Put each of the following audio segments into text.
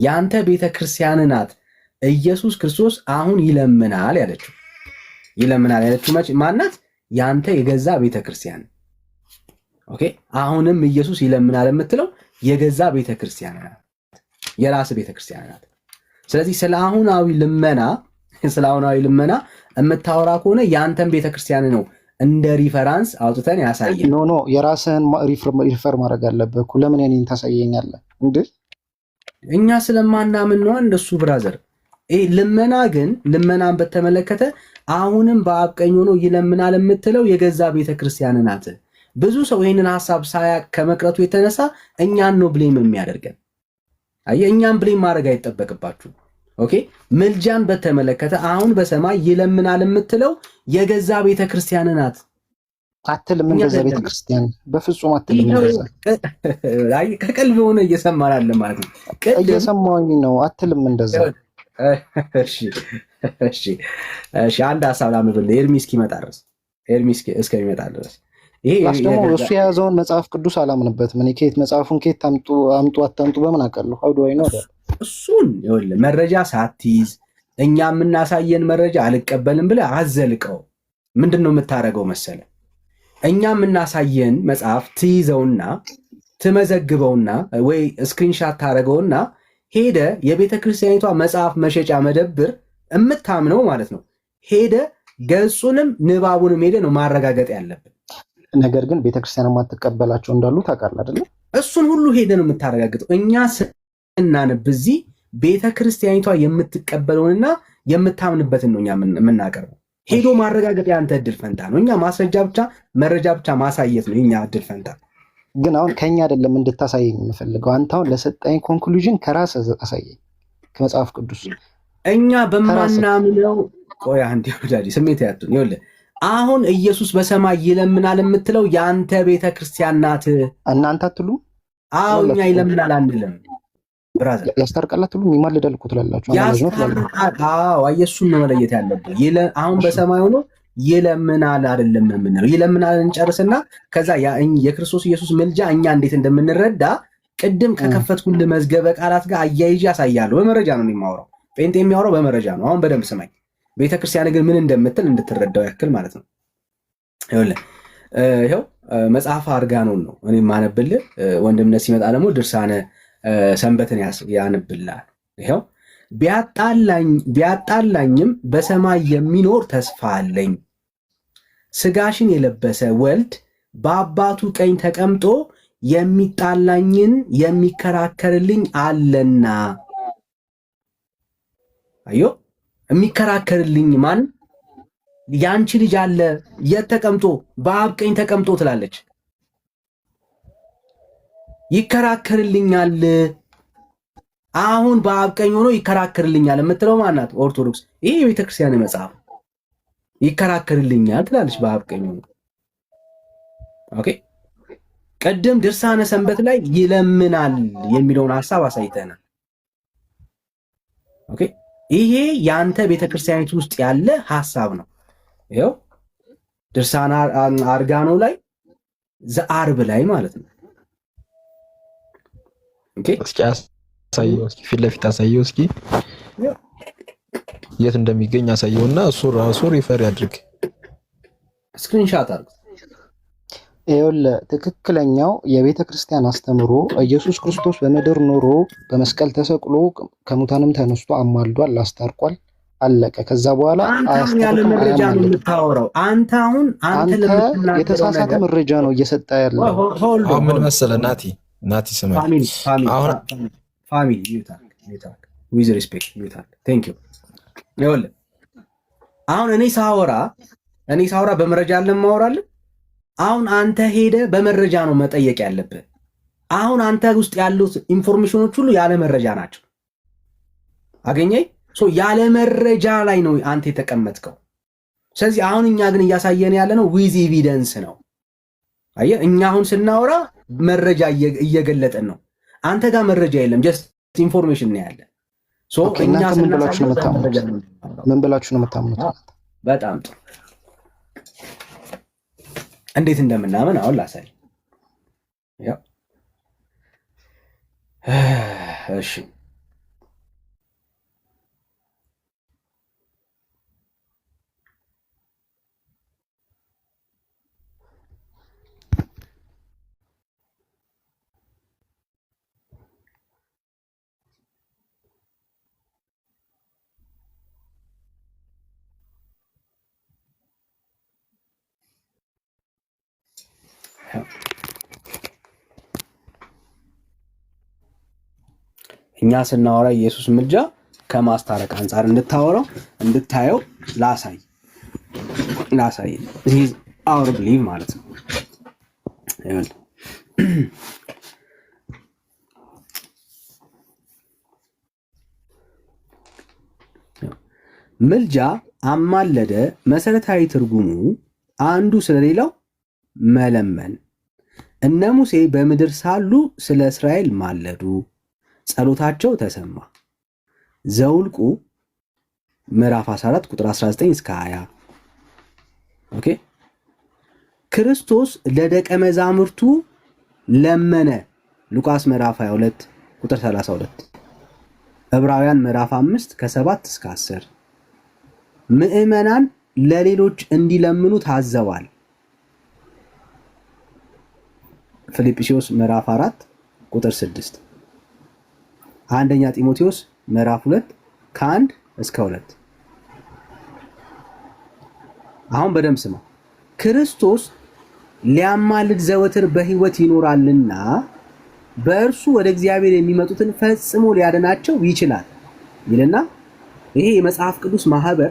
ያንተ ቤተክርስቲያን ናት ኢየሱስ ክርስቶስ አሁን ይለምናል ያለችው። ይለምናል ያለችው ማናት? ያንተ የገዛ ቤተክርስቲያን። ኦኬ። አሁንም ኢየሱስ ይለምናል የምትለው የገዛ ቤተክርስቲያን ናት፣ የራስ ቤተክርስቲያን ናት። ስለዚህ ስለ አሁናዊ ልመና የምታወራ ከሆነ ያንተን ቤተክርስቲያን ነው እንደ ሪፈራንስ አውጥተን ያሳየን። ኖ የራስህን ሪፈር ማድረግ አለብህ እኮ። ለምን እኔን ታሳየኛለህ እንዴ? እኛ ስለማናምን ነው እንደሱ ብራዘር። ልመናን በተመለከተ አሁንም በአብ ቀኝ ሆኖ ይለምናል የምትለው የገዛ ቤተክርስቲያን ናት። ብዙ ሰው ይህንን ሀሳብ ሳያቅ ከመቅረቱ የተነሳ እኛን ነው ብሌም የሚያደርገን። እኛን ብሌም ማድረግ አይጠበቅባችሁ። ኦኬ። ምልጃን በተመለከተ አሁን በሰማይ ይለምናል የምትለው የገዛ ቤተክርስቲያን ናት። አትልም እንደዛ ቤተክርስቲያን በፍጹም አትልም እንደዛ። ከቀልብ ሆነ እየሰማናል ማለት ነው። እየሰማሁኝ ነው። አትልም እንደዛ። እሺ አንድ ሀሳብ ላምብል ኤርሚ እስኪመጣ እስከሚመጣ ድረስ ይሄ ደግሞ እሱ የያዘውን መጽሐፍ ቅዱስ አላምንበትም። እኔ መጽሐፉን ከየት አምጡ አታምጡ በምን አውቃለሁ? ሀው ዱ አይ ኖ ዳት? እሱን ይኸውልህ መረጃ ሳትይዝ እኛ የምናሳየን መረጃ አልቀበልም ብለህ አዘልቀው። ምንድን ነው የምታደርገው መሰለህ? እኛ የምናሳየን መጽሐፍ ትይዘውና ትመዘግበውና ወይ ስክሪንሻት ታደርገውና ሄደ የቤተ ክርስቲያኒቷ መጽሐፍ መሸጫ መደብር የምታምነው ማለት ነው። ሄደ ገጹንም ንባቡንም ሄደ ነው ማረጋገጥ ያለብን። ነገር ግን ቤተክርስቲያን የማትቀበላቸው እንዳሉ ታውቃለህ አይደለ? እሱን ሁሉ ሄደ ነው የምታረጋግጠው። እኛ ስናነብ እዚህ ቤተክርስቲያኒቷ የምትቀበለውንና የምታምንበትን ነው እኛ የምናቀርበው። ሄዶ ማረጋገጥ ያንተ እድል ፈንታ ነው። እኛ መረጃ ብቻ ማሳየት ነው የኛ እድል ፈንታ። ግን አሁን ከኛ አይደለም እንድታሳየኝ የምፈልገው። አንተ አሁን ለሰጠኝ ኮንክሉዥን ከራስህ አሳየኝ ከመጽሐፍ ቅዱስ። እኛ በማናምነው ቆይ አንዴ ወዳጅ ስሜት ያቱን ይኸውልህ አሁን ኢየሱስ በሰማይ ይለምናል የምትለው የአንተ ቤተክርስቲያን ናት። እናንተ አትሉ? አዎ እኛ ይለምናል አንልም ብራዘር። ያስታርቃል አትሉ? ይማልዳል እኮ ትላላችሁ። አዎ እሱን ነው መለየት ያለብህ። አሁን በሰማይ ሆኖ ይለምናል አይደለም የምንለው። ይለምናል እንጨርስና ከዛ የክርስቶስ ኢየሱስ ምልጃ እኛ እንዴት እንደምንረዳ ቅድም ከከፈትኩልህ መዝገበ ቃላት ጋር አያይዤ ያሳያለሁ። በመረጃ ነው የማወራው። ጴንጤ የሚያወራው በመረጃ ነው። አሁን በደንብ ስማኝ። ቤተክርስቲያን ግን ምን እንደምትል እንድትረዳው ያክል ማለት ነው። ይኸው መጽሐፈ አርጋኖን ነው እኔ የማነብልህ። ወንድምነት ሲመጣ ደግሞ ድርሳነ ሰንበትን ያነብልሃል። ይኸው ቢያጣላኝም በሰማይ የሚኖር ተስፋ አለኝ። ስጋሽን የለበሰ ወልድ በአባቱ ቀኝ ተቀምጦ የሚጣላኝን የሚከራከርልኝ አለና። አዮ የሚከራከርልኝ ማን? ያንቺ ልጅ አለ። የት ተቀምጦ? በአብ ቀኝ ተቀምጦ ትላለች። ይከራከርልኛል። አሁን በአብ ቀኝ ሆኖ ይከራከርልኛል የምትለው ማናት? ኦርቶዶክስ። ይሄ የቤተክርስቲያን መጽሐፍ ይከራከርልኛል ትላለች በአብ ቀኝ ሆኖ። ኦኬ። ቅድም ድርሳነ ሰንበት ላይ ይለምናል የሚለውን ሐሳብ አሳይተናል። ኦኬ። ይሄ ያንተ ቤተክርስቲያኒቱ ውስጥ ያለ ሐሳብ ነው። ይኸው ድርሳነ አርጋኖ ላይ ዘአርብ ላይ ማለት ነው። ኦኬ። እስኪ አሳየው፣ እስኪ ፊት ለፊት አሳየው፣ እስኪ የት እንደሚገኝ አሳየውና እሱ ራሱ ሪፈር ያድርግ። ስክሪንሻት አድርግ። ይኸውልህ ትክክለኛው የቤተ ክርስቲያን አስተምሮ ኢየሱስ ክርስቶስ በምድር ኖሮ በመስቀል ተሰቅሎ ከሙታንም ተነስቶ አማልዷል፣ አስታርቋል፣ አለቀ። ከዛ በኋላ ያለ መረጃ ነው የምታወራው አንተ። አሁን አንተ የተሳሳተ መረጃ ነው እየሰጠ ያለው። አሁን ምን መሰለህ ናቲ ስማ፣ አሁን ፋሚሊ ዩታክ ዊዝ ሪስፔክት ዩታክ ቴንክ ዩ። ይኸውልህ አሁን እኔ ሳወራ በመረጃ አለ ማወራለህ። አሁን አንተ ሄደ በመረጃ ነው መጠየቅ ያለብህ። አሁን አንተ ውስጥ ያሉት ኢንፎርሜሽኖች ሁሉ ያለ መረጃ ናቸው። አገኘኝ። ያለ መረጃ ላይ ነው አንተ የተቀመጥከው። ስለዚህ አሁን እኛ ግን እያሳየን ያለ ነው ዊዝ ኤቪደንስ ነው። አየህ፣ እኛ አሁን ስናወራ መረጃ እየገለጠን ነው። አንተ ጋር መረጃ የለም፣ ጀስት ኢንፎርሜሽን ነው ያለ። እኛ ምን ብላችሁ ነው የምታምኑት? በጣም ጥሩ። እንዴት እንደምናምን አሁን ላሳይ። ያው እሺ እኛ ስናወራ ኢየሱስ ምልጃ ከማስታረቅ አንጻር እንድታየው ላሳይ this is our belief ማለት ነው። ምልጃ አማለደ መሰረታዊ ትርጉሙ አንዱ ስለሌላው መለመን። እነ ሙሴ በምድር ሳሉ ስለ እስራኤል ማለዱ፣ ጸሎታቸው ተሰማ። ዘውልቁ ምዕራፍ 14 ቁጥር 19 እስከ 20። ኦኬ። ክርስቶስ ለደቀ መዛሙርቱ ለመነ። ሉቃስ ምዕራፍ 22 ቁጥር 32። ዕብራውያን ምዕራፍ 5 ከ7 እስከ 10። ምዕመናን ለሌሎች እንዲለምኑ ታዘዋል። ፊልጵስዩስ ምዕራፍ 4 ቁጥር 6። አንደኛ ጢሞቴዎስ ምዕራፍ 2 ከ1 እስከ 2። አሁን በደንብ ስማ። ክርስቶስ ሊያማልድ ዘወትር በሕይወት ይኖራልና በእርሱ ወደ እግዚአብሔር የሚመጡትን ፈጽሞ ሊያድናቸው ይችላል ይልና ይሄ የመጽሐፍ ቅዱስ ማህበር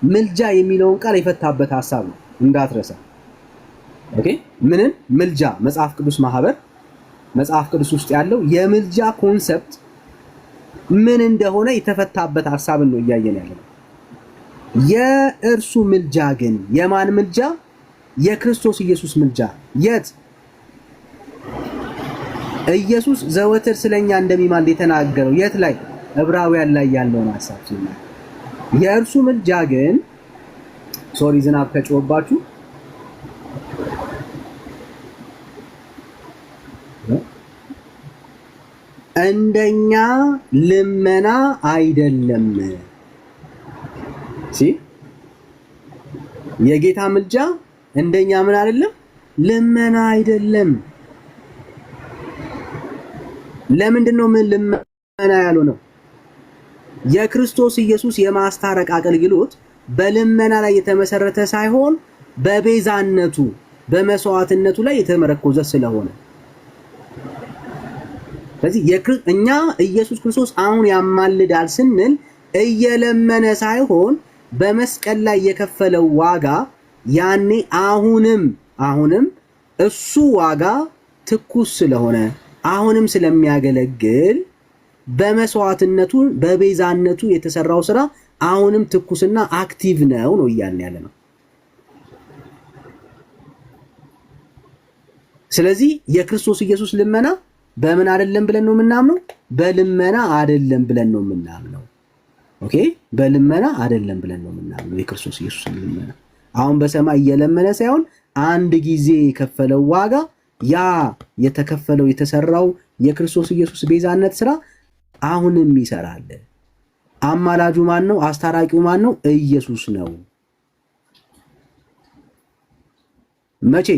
ምልጃ የሚለውን ቃል የፈታበት ሐሳብ ነው፣ እንዳትረሳ። ኦኬ። ምንን ምልጃ? መጽሐፍ ቅዱስ ማህበር መጽሐፍ ቅዱስ ውስጥ ያለው የምልጃ ኮንሰፕት ምን እንደሆነ የተፈታበት ሐሳብን ነው እያየን ያለው። የእርሱ ምልጃ ግን የማን ምልጃ? የክርስቶስ ኢየሱስ ምልጃ። የት? ኢየሱስ ዘወትር ስለኛ እንደሚማልድ የተናገረው የት ላይ? ዕብራውያን ላይ ያለውን ሐሳብ ሲናገር የእርሱ ምልጃ ግን ሶሪ ዝናብ ከጮህባችሁ እንደኛ ልመና አይደለም። የጌታ ምልጃ እንደኛ ምን አይደለም? ልመና አይደለም። ለምንድን ነው ምን ልመና ያለው ነው? የክርስቶስ ኢየሱስ የማስታረቅ አገልግሎት በልመና ላይ የተመሰረተ ሳይሆን በቤዛነቱ በመስዋዕትነቱ ላይ የተመረኮዘ ስለሆነ፣ ስለዚህ እኛ ኢየሱስ ክርስቶስ አሁን ያማልዳል ስንል እየለመነ ሳይሆን በመስቀል ላይ የከፈለው ዋጋ ያኔ አሁንም እሱ ዋጋ ትኩስ ስለሆነ አሁንም ስለሚያገለግል በመስዋዕትነቱ በቤዛነቱ የተሰራው ስራ አሁንም ትኩስና አክቲቭ ነው እያልን ያለ ነው። ስለዚህ የክርስቶስ ኢየሱስ ልመና በምን አይደለም ብለን ነው የምናምነው? በልመና አይደለም ብለን ነው የምናምነው። ኦኬ፣ በልመና አይደለም ብለን ነው የምናምነው የክርስቶስ ኢየሱስ ልመና። አሁን በሰማይ እየለመነ ሳይሆን አንድ ጊዜ የከፈለው ዋጋ ያ የተከፈለው የተሰራው የክርስቶስ ኢየሱስ ቤዛነት ስራ አሁንም ይሰራል። አማላጁ ማን ነው? አስታራቂው ማን ነው? ኢየሱስ ነው። መቼ?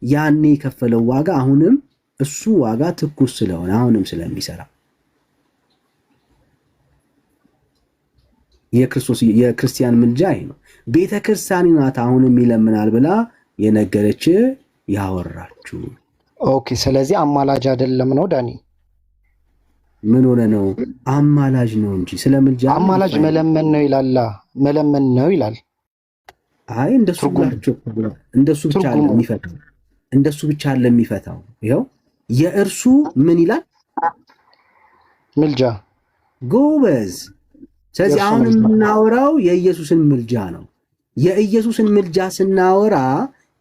ያኔ የከፈለው ዋጋ አሁንም እሱ ዋጋ ትኩስ ስለሆነ አሁንም ስለሚሰራ የክርስቲያን ምልጃ ይሄ ነው። ቤተክርስቲያን ናት አሁንም ይለምናል ብላ የነገረች ያወራችሁ። ኦኬ፣ ስለዚህ አማላጅ አይደለም ነው ዳኒ? ምን ሆነ ነው? አማላጅ ነው እንጂ ስለ ምልጃ አማላጅ መለመን ነው ይላል። መለመን ነው ይላል። አይ እንደሱ ብቻ አለ የሚፈታው። እንደሱ ብቻ አለ የሚፈታው። ይኸው የእርሱ ምን ይላል? ምልጃ። ጎበዝ። ስለዚህ አሁን የምናወራው የኢየሱስን ምልጃ ነው። የኢየሱስን ምልጃ ስናወራ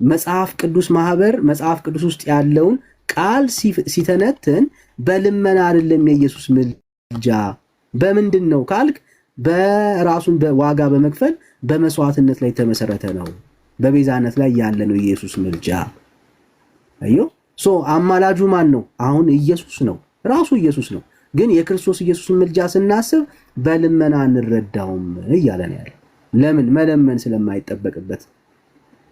መጽሐፍ ቅዱስ ማህበር መጽሐፍ ቅዱስ ውስጥ ያለውን ቃል ሲተነትን በልመና አይደለም የኢየሱስ ምልጃ። በምንድን ነው ካልክ በራሱን ዋጋ በመክፈል በመስዋዕትነት ላይ የተመሰረተ ነው። በቤዛነት ላይ ያለ ነው የኢየሱስ ምልጃ። አዮ አማላጁ ማን ነው? አሁን ኢየሱስ ነው፣ ራሱ ኢየሱስ ነው። ግን የክርስቶስ ኢየሱስን ምልጃ ስናስብ በልመና እንረዳውም እያለን ያለ። ለምን? መለመን ስለማይጠበቅበት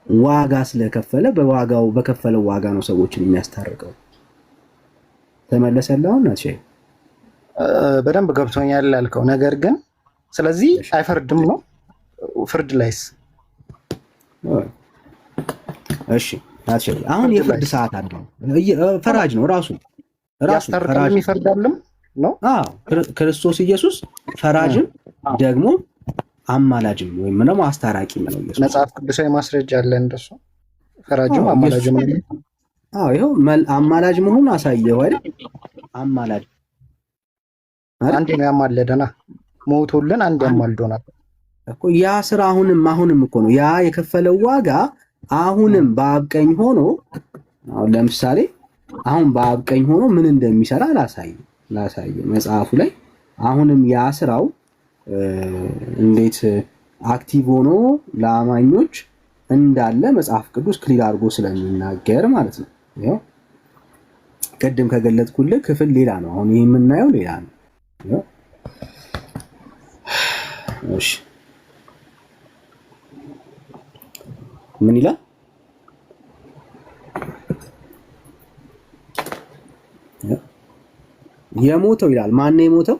ዋጋ ስለከፈለ በከፈለው ዋጋ ነው ሰዎችን የሚያስታርቀው። ተመለሰልህ? ናት በደንብ ገብቶኛል ያልከው ነገር ግን ስለዚህ አይፈርድም ነው? ፍርድ ላይስ? እሺ አሁን የፍርድ ሰዓት አለው። ፈራጅ ነው ራሱ ፈራጅ የሚፈርዳልም ነው። ክርስቶስ ኢየሱስ ፈራጅም ደግሞ አማላጅም ወይም ደግሞ አስታራቂም ነው። ኢየሱስ መጽሐፍ ቅዱሳዊ ማስረጃ አለ እንደሱ ፈራጅም አማላጅም ነው። ይኸው አማላጅ መሆኑን አሳየው አይደል? አማላጅ አንዴ ነው ያማለደና ሞቶልን አንዴ ያማልዶናል እኮ ያ ስራ አሁንም እኮ ነው ያ የከፈለው ዋጋ አሁንም በአብ ቀኝ ሆኖ አሁን ለምሳሌ አሁን በአብ ቀኝ ሆኖ ምን እንደሚሰራ ላሳይ መጽሐፉ ላይ አሁንም ያ ስራው እንዴት አክቲቭ ሆኖ ለአማኞች እንዳለ መጽሐፍ ቅዱስ ክሊር አድርጎ ስለሚናገር ማለት ነው። ያው ቅድም ከገለጥኩልህ ክፍል ሌላ ነው። አሁን ይሄ የምናየው ሌላ ነው። እሺ ምን ይላል? የሞተው ይላል። ማን ነው የሞተው?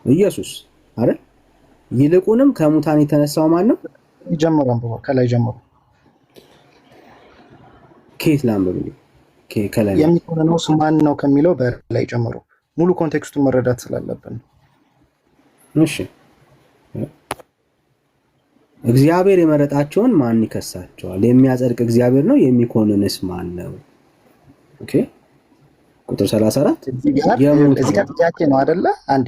ኢየሱስ አይደል? ይልቁንም ከሙታን የተነሳው ማን ነው? ይጀምራል ከላይ ጀምሮ ከየት ላንብብ? ከላይ የሚኮነነው ማን ነው ከሚለው በላይ ጀምሮ ሙሉ ኮንቴክስቱን መረዳት ስላለብን። እሺ እግዚአብሔር የመረጣቸውን ማን ይከሳቸዋል? የሚያጸድቅ እግዚአብሔር ነው። የሚኮንንስ ማን ነው? ኦኬ ቁጥር 34 እዚህ ጋር ጥያቄ ነው አይደለ? አንዴ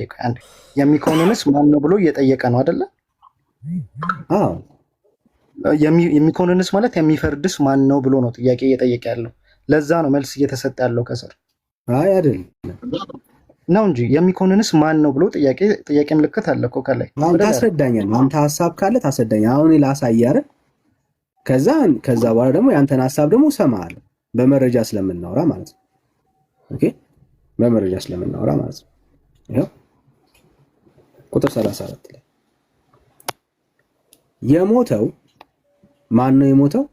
የሚኮንንስ ማን ነው ብሎ እየጠየቀ ነው አይደለ? አዎ የሚኮንንስ ማለት የሚፈርድስ ማን ነው ብሎ ነው ጥያቄ እየጠየቀ ያለው። ለዛ ነው መልስ እየተሰጠ ያለው ከስር። አይ አይደለም ነው እንጂ የሚኮንንስ ማን ነው ብሎ ጥያቄ ምልክት አለ እኮ ከላይ። ታስረዳኛለህ። አንተ ሐሳብ ካለ ታስረዳኛለህ። አሁን ላሳይህ አይደል? ከዛ በኋላ ደግሞ ያንተን ሐሳብ ደግሞ እሰማሃለሁ። በመረጃ ስለምናወራ ማለት ነው። ኦኬ በመረጃ ስለምናወራ ማለት ነው። ይሄው ቁጥር 34 ላይ የሞተው ማን ነው? የሞተው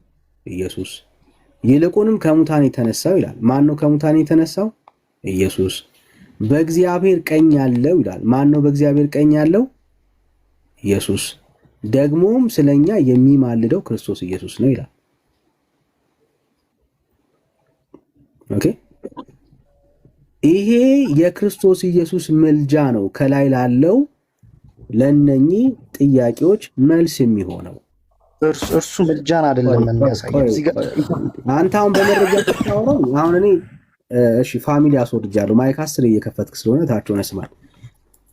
ኢየሱስ። ይልቁንም ከሙታን የተነሳው ይላል። ማን ነው ከሙታን የተነሳው? ኢየሱስ። በእግዚአብሔር ቀኝ ያለው ይላል። ማን ነው በእግዚአብሔር ቀኝ ያለው? ኢየሱስ። ደግሞም ስለኛ የሚማልደው ክርስቶስ ኢየሱስ ነው ይላል። ኦኬ ይሄ የክርስቶስ ኢየሱስ ምልጃ ነው ከላይ ላለው ለነኚህ ጥያቄዎች መልስ የሚሆነው። እርሱ ምልጃን አይደለም የሚያሳየው። አንተ አሁን በመረጃ ተታወረው አሁን እኔ እሺ ፋሚሊ አስወድጃለሁ። ማይክ 10 እየከፈትክ ስለሆነ ታች ሆነ ስማል።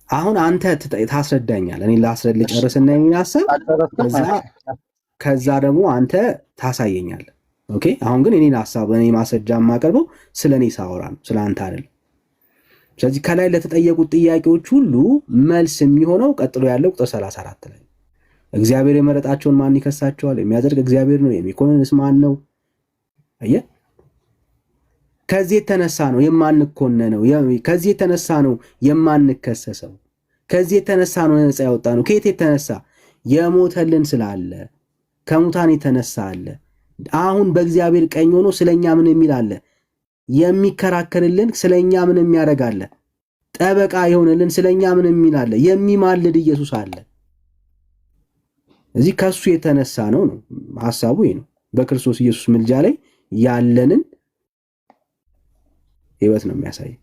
አሁን አንተ ታስረዳኛለህ። እኔ ላስረድ ልጨርስና የሚያሰብ ከዛ ደግሞ አንተ ታሳየኛለህ። ኦኬ አሁን ግን እኔን ሐሳብ እኔ ማስረጃ የማቀርበው ስለኔ ሳወራ ነው፣ ስለ አንተ አይደለም። ስለዚህ ከላይ ለተጠየቁት ጥያቄዎች ሁሉ መልስ የሚሆነው ቀጥሎ ያለው ቁጥር 34 ላይ እግዚአብሔር የመረጣቸውን ማን ይከሳቸዋል? የሚያጸድቅ እግዚአብሔር ነው። የሚኮንንስ ማን ነው? አየህ፣ ከዚህ የተነሳ ነው የማንኮነነው። ከዚህ የተነሳ ነው የማንከሰሰው። ከዚህ የተነሳ ነው ነፃ ያወጣ ነው። ከየት የተነሳ? የሞተልን ስላለ ከሙታን የተነሳ አለ። አሁን በእግዚአብሔር ቀኝ ሆኖ ስለኛ ምን የሚል አለ? የሚከራከርልን ስለኛ ምን የሚያደርግ አለ? ጠበቃ የሆነልን ስለኛ ምን የሚል አለ? የሚማልድ ኢየሱስ አለ። እዚህ ከሱ የተነሳ ነው ሐሳቡ ይሄ ነው። በክርስቶስ ኢየሱስ ምልጃ ላይ ያለንን ህይወት ነው የሚያሳየው።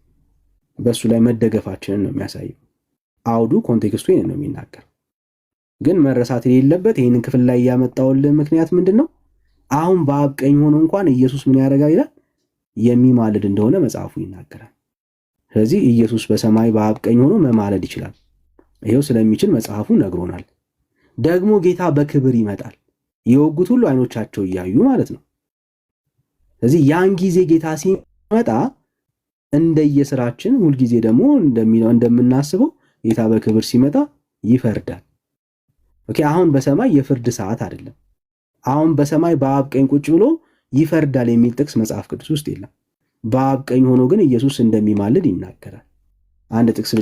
በሱ ላይ መደገፋችንን ነው የሚያሳየው። አውዱ ኮንቴክስቱ ይሄን ነው የሚናገር። ግን መረሳት የሌለበት ይሄንን ክፍል ላይ ያመጣውልን ምክንያት ምንድነው? አሁን በአብ ቀኝ ሆኖ እንኳን ኢየሱስ ምን ያደርጋል ይላል? የሚማልድ እንደሆነ መጽሐፉ ይናገራል። ስለዚህ ኢየሱስ በሰማይ በአብ ቀኝ ሆኖ መማለድ ይችላል። ይሄው ስለሚችል መጽሐፉ ነግሮናል። ደግሞ ጌታ በክብር ይመጣል፣ የወጉት ሁሉ አይኖቻቸው እያዩ ማለት ነው። ስለዚህ ያን ጊዜ ጌታ ሲመጣ እንደየስራችን ሁልጊዜ ደግሞ እንደምናስበው ጌታ በክብር ሲመጣ ይፈርዳል። ኦኬ አሁን በሰማይ የፍርድ ሰዓት አይደለም። አሁን በሰማይ በአብ ቀኝ ቁጭ ብሎ ይፈርዳል የሚል ጥቅስ መጽሐፍ ቅዱስ ውስጥ የለም። በአብ ቀኝ ሆኖ ግን ኢየሱስ እንደሚማልድ ይናገራል። አንድ ጥቅስ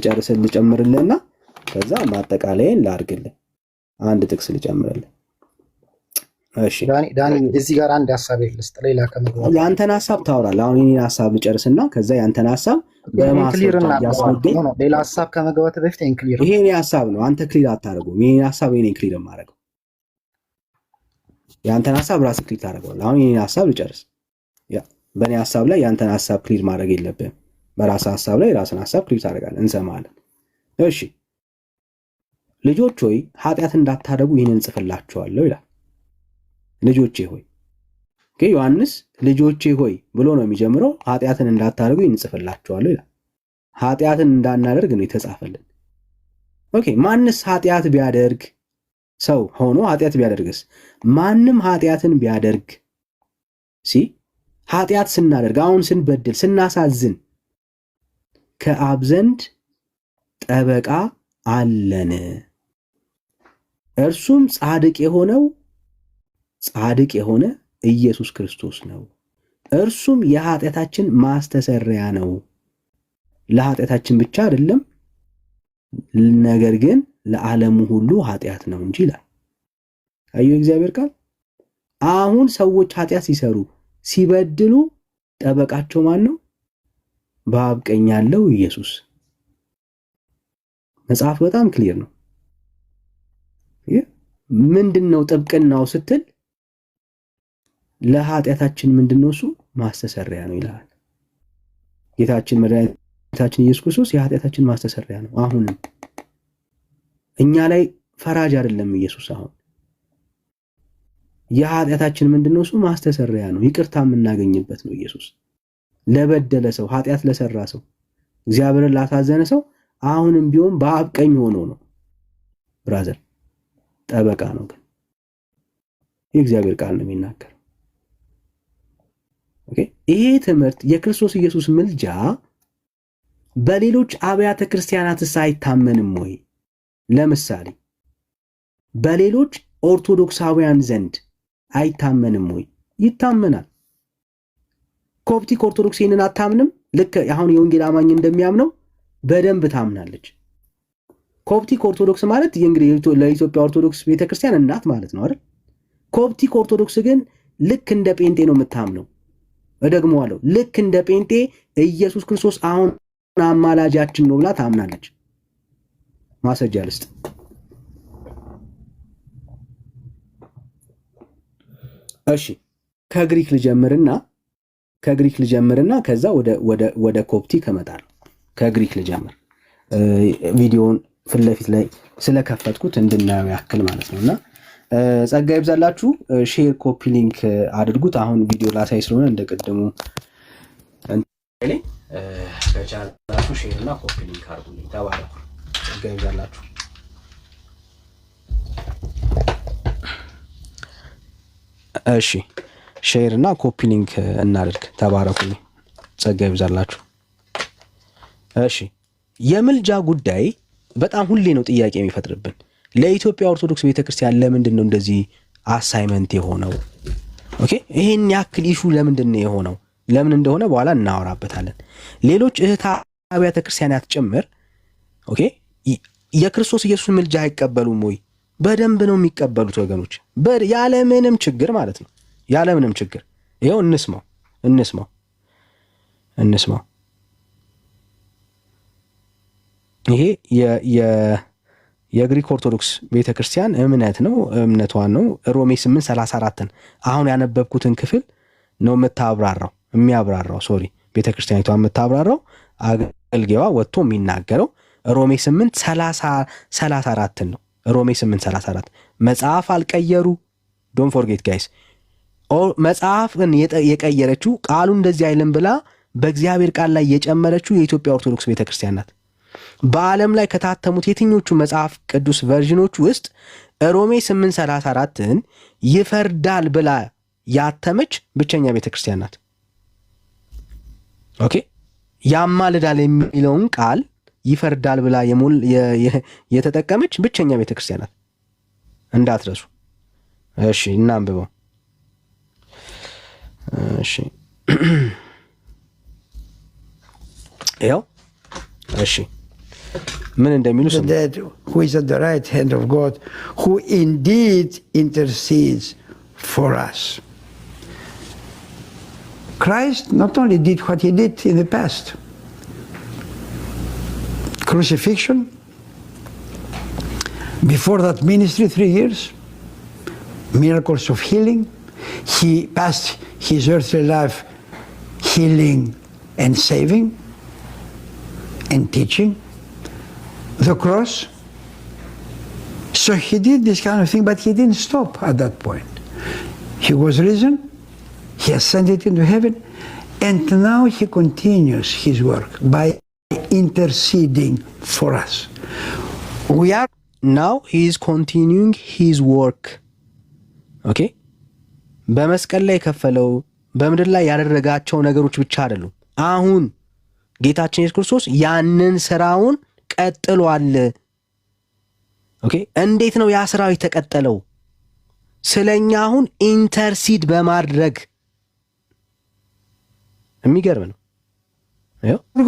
ልጨምርልህና ከዛ ማጠቃለያን ላድርግልህ። አንድ ጥቅስ ልጨምርልህ። እሺ ዳኒ እዚህ ጋር አንድ ሐሳብ ልስጥ። ሌላ ከመግባት ያንተን ሐሳብ ታወራለህ። አሁን የኔን ሐሳብ ልጨርስና ከዛ ያንተን ሐሳብ በማስረጃ ያስወግድ። ሌላ ሐሳብ ከመግባት በፊት ይሄ የኔ ሐሳብ ነው። አንተ ክሊር አታደርገውም። የኔን ሐሳብ የኔን ክሊር የማደርገው ያንተን ሐሳብ ራስህ ክሊር ታደርገዋለህ። አሁን የኔን ሐሳብ ልጨርስ። በእኔ ሐሳብ ላይ ያንተን ሐሳብ ክሊር ማድረግ የለብህም። በራስህ ሐሳብ ላይ ራስን ሐሳብ ክሊር ታደርጋለህ፣ እንሰማለን። እሺ ልጆች ሆይ ኃጢአት እንዳታደርጉ ይህንን እንጽፍላችኋለሁ ይላል። ልጆቼ ሆይ ዮሐንስ ልጆቼ ሆይ ብሎ ነው የሚጀምረው። ኃጢአትን እንዳታደርጉ ይህንን እንጽፍላችኋለሁ ይላል። ኃጢአትን እንዳናደርግ ነው የተጻፈልን። ኦኬ ማንስ ኃጢአት ቢያደርግ ሰው ሆኖ ኃጢአት ቢያደርግስ? ማንም ኃጢአትን ቢያደርግ ኃጢአት ስናደርግ አሁን ስንበድል ስናሳዝን ከአብ ዘንድ ጠበቃ አለን፣ እርሱም ጻድቅ የሆነ ኢየሱስ ክርስቶስ ነው። እርሱም የኃጢአታችን ማስተሰሪያ ነው። ለኃጢአታችን ብቻ አይደለም፣ ነገር ግን ለዓለሙ ሁሉ ኃጢአት ነው እንጂ ይላል። አየሁ እግዚአብሔር ቃል። አሁን ሰዎች ኃጢአት ሲሰሩ ሲበድሉ ጠበቃቸው ማን ነው? በአብ ቀኝ ያለው ኢየሱስ። መጽሐፍ በጣም ክሊር ነው። ምንድነው ጥብቅናው ስትል ለኃጢአታችን ምንድነው እሱ ማስተሰሪያ ነው ይላል። ጌታችን መድኃኒታችን ኢየሱስ ክርስቶስ የኃጢአታችን ማስተሰሪያ ነው። አሁን እኛ ላይ ፈራጅ አይደለም ኢየሱስ። አሁን የኃጢአታችን ምንድነው እሱ ማስተሰሪያ ነው፣ ይቅርታ የምናገኝበት ነው ኢየሱስ። ለበደለ ሰው ኃጢአት ለሰራ ሰው እግዚአብሔርን ላሳዘነ ሰው አሁንም ቢሆን በአብ ቀኝ ሆኖ ነው ብራዘር፣ ጠበቃ ነው። ግን የእግዚአብሔር ቃል ነው የሚናገር። ኦኬ ይሄ ትምህርት የክርስቶስ ኢየሱስ ምልጃ በሌሎች አብያተ ክርስቲያናትስ አይታመንም ወይ? ለምሳሌ በሌሎች ኦርቶዶክሳውያን ዘንድ አይታመንም ወይ? ይታመናል። ኮፕቲክ ኦርቶዶክስ ይህንን አታምንም። ልክ አሁን የወንጌል አማኝ እንደሚያምነው በደንብ ታምናለች። ኮፕቲክ ኦርቶዶክስ ማለት እንግዲህ ለኢትዮጵያ ኦርቶዶክስ ቤተክርስቲያን እናት ማለት ነው አይደል? ኮፕቲክ ኦርቶዶክስ ግን ልክ እንደ ጴንጤ ነው የምታምነው። እደግመዋለሁ፣ ልክ እንደ ጴንጤ ኢየሱስ ክርስቶስ አሁን አማላጃችን ነው ብላ ታምናለች። ማስረጃ ልስጥ። እሺ ከግሪክ ልጀምርና ከዛ ወደ ኮፕቲክ እመጣለሁ። ከግሪክ ልጀምር፣ ቪዲዮውን ፊት ለፊት ላይ ስለከፈትኩት እንድናየው ያክል ማለት ነውና ጸጋ ይብዛላችሁ። ሼር ኮፒ ሊንክ አድርጉት። አሁን ቪዲዮ ላሳይ ስለሆነ እንደቀደሙ ከቻላችሁ ሼር እና ኮፒ ሊንክ አድርጉልኝ። ተባረኩ። ጸጋ ይብዛላችሁ። እሺ ሼር እና ኮፒ ሊንክ እናድርግ። ተባረኩልኝ። ጸጋ ይብዛላችሁ። እሺ የምልጃ ጉዳይ በጣም ሁሌ ነው ጥያቄ የሚፈጥርብን። ለኢትዮጵያ ኦርቶዶክስ ቤተክርስቲያን ለምንድን ነው እንደዚህ አሳይመንት የሆነው? ኦኬ ይሄን ያክል ኢሹ ለምንድን ነው የሆነው? ለምን እንደሆነ በኋላ እናወራበታለን። ሌሎች እህት አብያተ ክርስቲያናት ጭምር ኦኬ የክርስቶስ ኢየሱስ ምልጃ አይቀበሉም ወይ? በደንብ ነው የሚቀበሉት ወገኖች፣ ያለምንም ችግር ማለት ነው። ያለምንም ችግር ይኸው እንስማው። ይሄ የግሪክ ኦርቶዶክስ ቤተክርስቲያን እምነቷ ነው። ሮሜ 8:34 አሁን ያነበብኩትን ክፍል ነው የሚያብራራው ቤተክርስቲያኒቷ የምታብራራው አገልጋይዋ ወጥቶ የሚናገረው ሮሜ 8:34 ነው። ሮሜ 8:34 መጽሐፍ አልቀየሩ። ዶንት ፎርጌት ጋይስ፣ መጽሐፍን የቀየረችው ቃሉ እንደዚህ አይልም ብላ በእግዚአብሔር ቃል ላይ የጨመረችው የኢትዮጵያ ኦርቶዶክስ ቤተክርስቲያን ናት። በዓለም ላይ ከታተሙት የትኞቹ መጽሐፍ ቅዱስ ቨርዥኖች ውስጥ ሮሜ 8:34ን ይፈርዳል ብላ ያተመች ብቸኛ ቤተክርስቲያን ናት። ኦኬ ያማልዳል የሚለውን ቃል ይፈርዳል ብላ የተጠቀመች ብቸኛ ቤተክርስቲያን ናት። እንዳትረሱ። እሺ እናንብበው። እሺ ያው እሺ ምን እንደሚሉ who is at the right hand of God, who indeed intercedes for us. Christ not only did what he did in the past, crucifixion, before that ministry 3 years, miracles of healing. He passed his earthly life healing and saving and teaching. The cross. So he did this kind of thing, but he didn't stop at that point. He was risen, he ascended into heaven, and now he continues his work by interceding for us. We are now he is continuing his work. ኦኬ በመስቀል ላይ የከፈለው በምድር ላይ ያደረጋቸው ነገሮች ብቻ አይደሉም። አሁን ጌታችን ኢየሱስ ክርስቶስ ያንን ስራውን ቀጥሏል። ኦኬ እንዴት ነው ያ ስራው የተቀጠለው? ስለኛ አሁን ኢንተርሲድ በማድረግ የሚገርም ነው።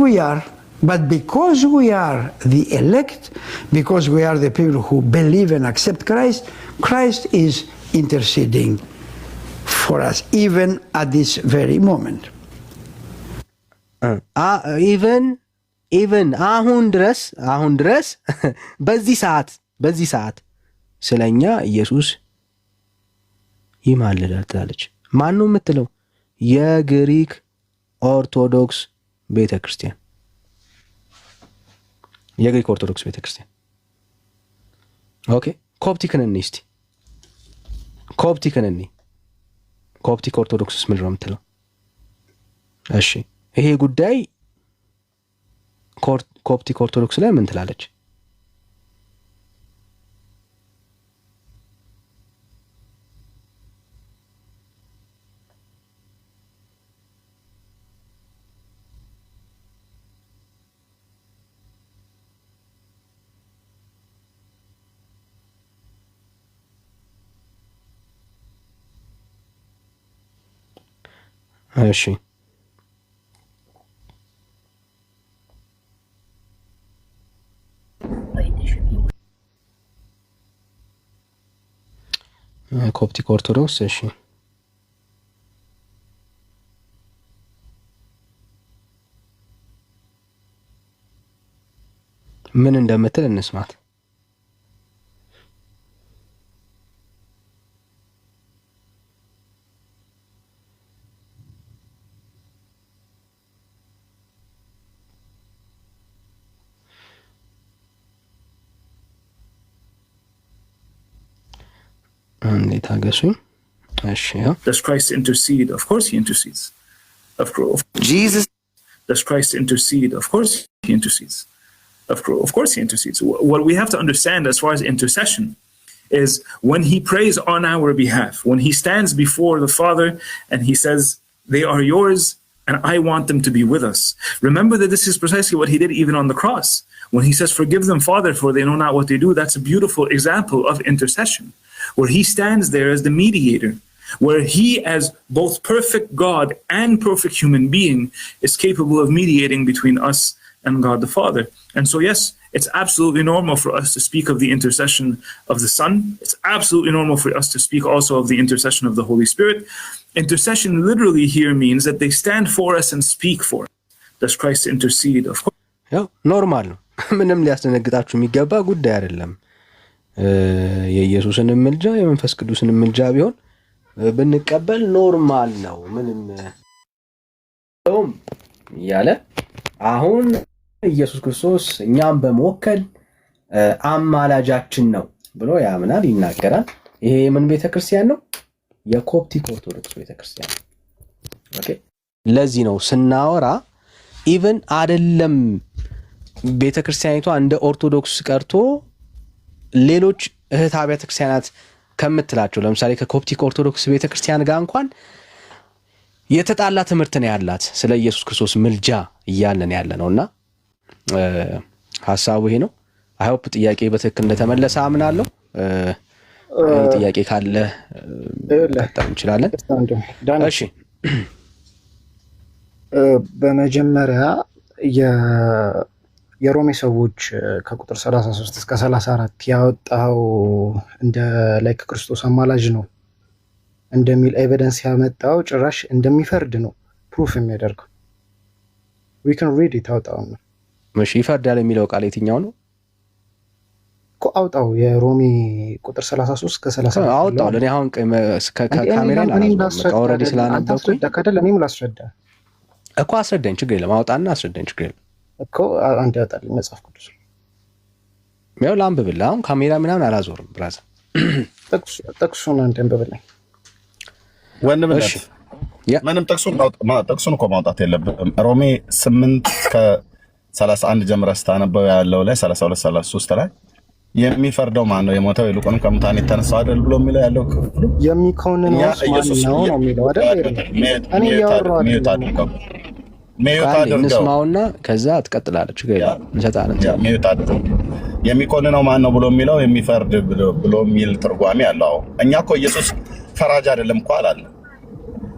we are, but because we are the elect, because we are the people who believe and accept Christ, Christ is interceding for us even at this very moment. even አሁን ድረስ በዚህ ሰዓት ስለኛ ኢየሱስ ይማልዳል ትላለች። ማን ነው የምትለው? የግሪክ ኦርቶዶክስ ቤተክርስቲያን። የግሪክ ኦርቶዶክስ ቤተክርስቲያን። ኦኬ ኮፕቲክን እንይ እስቲ። ኮፕቲክ ኦርቶዶክስስ ምንድን ነው የምትለው? እሺ ይሄ ጉዳይ ኮፕቲክ ኦርቶዶክስ ላይ ምን ትላለች? እሺ ኮፕቲክ ኦርቶዶክስ እሺ ምን እንደምትል እንስማት። Does Christ intercede? Of course he intercedes. Jesus. Does Christ intercede? Of course he intercedes. Of course he intercedes. What we have to understand as far as intercession is when he prays on our behalf, when he stands before the Father and he says, they are yours and I want them to be with us. Remember that this is precisely what he did even on the cross. When he says, forgive them, Father, for they know not what they do. That's a beautiful example of intercession, where he stands there as the mediator, where he, as both perfect God and perfect human being, is capable of mediating between us and God the Father. And so, yes, it's absolutely normal for us to speak of the intercession of the Son. It's absolutely normal for us to speak also of the intercession of the Holy Spirit. Intercession literally here means that they stand for us and speak for us. Does Christ intercede? Of course. Yeah, normal. ምንም ሊያስደነግጣችሁ የሚገባ ጉዳይ አይደለም። የኢየሱስን ምልጃ የመንፈስ ቅዱስን ምልጃ ቢሆን ብንቀበል ኖርማል ነው። ምንም ያለ አሁን ኢየሱስ ክርስቶስ እኛም በመወከል አማላጃችን ነው ብሎ ያምናል፣ ይናገራል። ይሄ ምን ቤተክርስቲያን ነው? የኮፕቲክ ኦርቶዶክስ ቤተክርስቲያን። ኦኬ ለዚህ ነው ስናወራ ኢቭን አይደለም ቤተክርስቲያኒቷ እንደ ኦርቶዶክስ ቀርቶ ሌሎች እህት አብያተ ክርስቲያናት ከምትላቸው ለምሳሌ ከኮፕቲክ ኦርቶዶክስ ቤተክርስቲያን ጋር እንኳን የተጣላ ትምህርት ነው ያላት ስለ ኢየሱስ ክርስቶስ ምልጃ እያለን ያለ ነውና ሐሳቡ ይሄ ነው። አይ ሆፕ ጥያቄ በትክክል እንደተመለሰ አምናለሁ። ጥያቄ ካለ ልታጣም እንችላለን። እሺ በመጀመሪያ የሮሜ ሰዎች ከቁጥር 33 እስከ 34 ያወጣው እንደ ላይ ክርስቶስ አማላጅ ነው እንደሚል ኤቪደንስ ያመጣው ጭራሽ እንደሚፈርድ ነው ፕሩፍ የሚያደርገው። we can read it out on እሺ ይፈርዳል የሚለው ቃል የትኛው ነው? እኮ አውጣው የሮሜ ቁጥር 33 እስከ 34 አውጣው። ለኔ አሁን ከካሜራ ኦልሬዲ ስላነበብኩኝ እኔም ላስረዳ እኮ አስረዳኝ፣ ችግር የለም አውጣና አስረዳኝ፣ ችግር የለም እኮ አንተ ያወጣልኝ መጽሐፍ ቅዱስ ያው ላንብብልህ። አሁን ካሜራ ምናምን አላዞርም ብራዘር፣ ጥቅሱን አንተ አንብብልኝ ወንድምነት። ምንም ጥቅሱን እኮ ማውጣት የለብህም። ሮሜ 8 ከ31 ጀምረህ ስታነበው ያለው ላይ 32 33 ላይ የሚፈርደው ማን ነው? የሞተው ይልቁንም ከሙታን የተነሳው አይደል ብሎ የሚለው ያለው ክፍሉ የሚኮንነው ማን ነው ነው የሚለው አይደል? እኔ ያወራው አይደል? ሜዮታ እንስማውና ከዛ ትቀጥላለች። ገይላ እንሰጣለን። ሜዮታ የሚኮንነው ማን ነው ብሎ የሚለው የሚፈርድ ብሎ የሚል ትርጓሜ አለው። እኛ እኮ ኢየሱስ ፈራጅ አይደለም እኮ አላለ።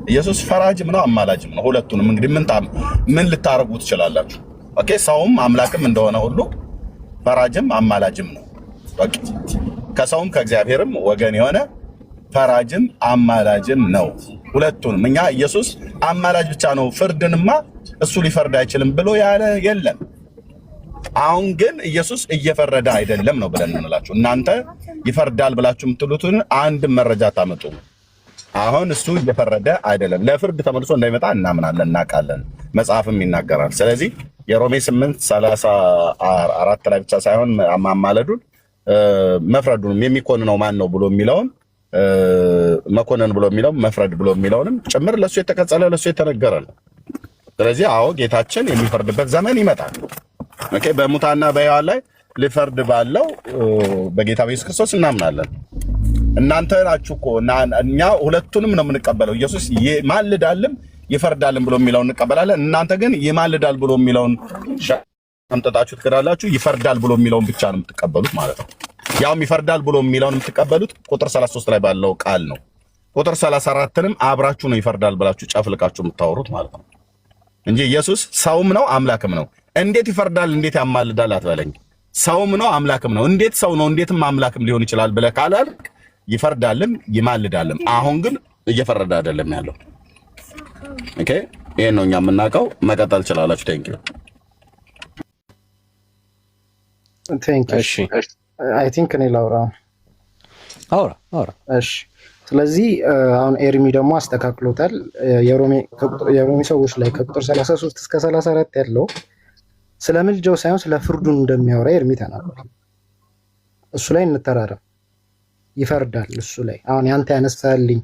ኢየሱስ ፈራጅም ነው አማላጅም ነው። ሁለቱንም እንግዲህ ምን ልታረጉ ትችላላችሁ? ኦኬ፣ ሰውም አምላክም እንደሆነ ሁሉ ፈራጅም አማላጅም ነው። ኦኬ፣ ከሰውም ከእግዚአብሔርም ወገን የሆነ ፈራጅም አማላጅም ነው። ሁለቱንም እኛ ኢየሱስ አማላጅ ብቻ ነው፣ ፍርድንማ እሱ ሊፈርድ አይችልም ብሎ ያለ የለም። አሁን ግን ኢየሱስ እየፈረደ አይደለም ነው ብለን እንላችሁ። እናንተ ይፈርዳል ብላችሁ የምትሉትን አንድ መረጃ ታመጡ። አሁን እሱ እየፈረደ አይደለም፣ ለፍርድ ተመልሶ እንዳይመጣ እናምናለን፣ እናውቃለን፣ መጽሐፍም ይናገራል። ስለዚህ የሮሜ 8:34 ላይ ብቻ ሳይሆን ማማለዱን መፍረዱንም የሚኮንነው ማን ነው ብሎ የሚለውን መኮንን ብሎ የሚለው መፍረድ ብሎ የሚለውንም ጭምር ለሱ የተቀጸለ ለሱ የተነገረ ነው። ስለዚህ አዎ ጌታችን የሚፈርድበት ዘመን ይመጣል። ኦኬ፣ በሙታና በሕያዋን ላይ ሊፈርድ ባለው በጌታ በኢየሱስ ክርስቶስ እናምናለን። እናንተ ናችሁ እኮ እኛ ሁለቱንም ነው የምንቀበለው። ኢየሱስ ይማልዳልም ይፈርዳልም ብሎ የሚለውን እንቀበላለን። እናንተ ግን ይማልዳል ብሎ የሚለውን አምጥታችሁ ትከዳላችሁ። ይፈርዳል ብሎ የሚለውን ብቻ ነው የምትቀበሉት ማለት ነው። ያውም ይፈርዳል ብሎ የሚለውን የምትቀበሉት ቁጥር 33 ላይ ባለው ቃል ነው። ቁጥር 34ንም አብራችሁ ነው ይፈርዳል ብላችሁ ጨፍልቃችሁ የምታወሩት ማለት ነው እንጂ ኢየሱስ ሰውም ነው አምላክም ነው። እንዴት ይፈርዳል እንዴት ያማልዳል አትበለኝ። ሰውም ነው አምላክም ነው። እንዴት ሰው ነው እንዴትም አምላክም ሊሆን ይችላል ብለህ ካላልክ ይፈርዳልም ይማልዳልም። አሁን ግን እየፈረደ አይደለም ያለው። ኦኬ፣ ይሄን ነው እኛ የምናውቀው። መቀጠል ትችላላችሁ። ቴንክ ዩ። እሺ፣ አይ ቲንክ እኔ ላውራ። አውራ። እሺ፣ ስለዚህ አሁን ኤርሚ ደግሞ አስተካክሎታል። የሮሜ ሰዎች ላይ ከቁጥር 33 እስከ 34 ያለው ስለ ምልጃው ሳይሆን ስለ ፍርዱን እንደሚያወራ ኤርሚ ተናግሯል። እሱ ላይ እንተራረም። ይፈርዳል እሱ ላይ አሁን ያንተ ያነሳልኝ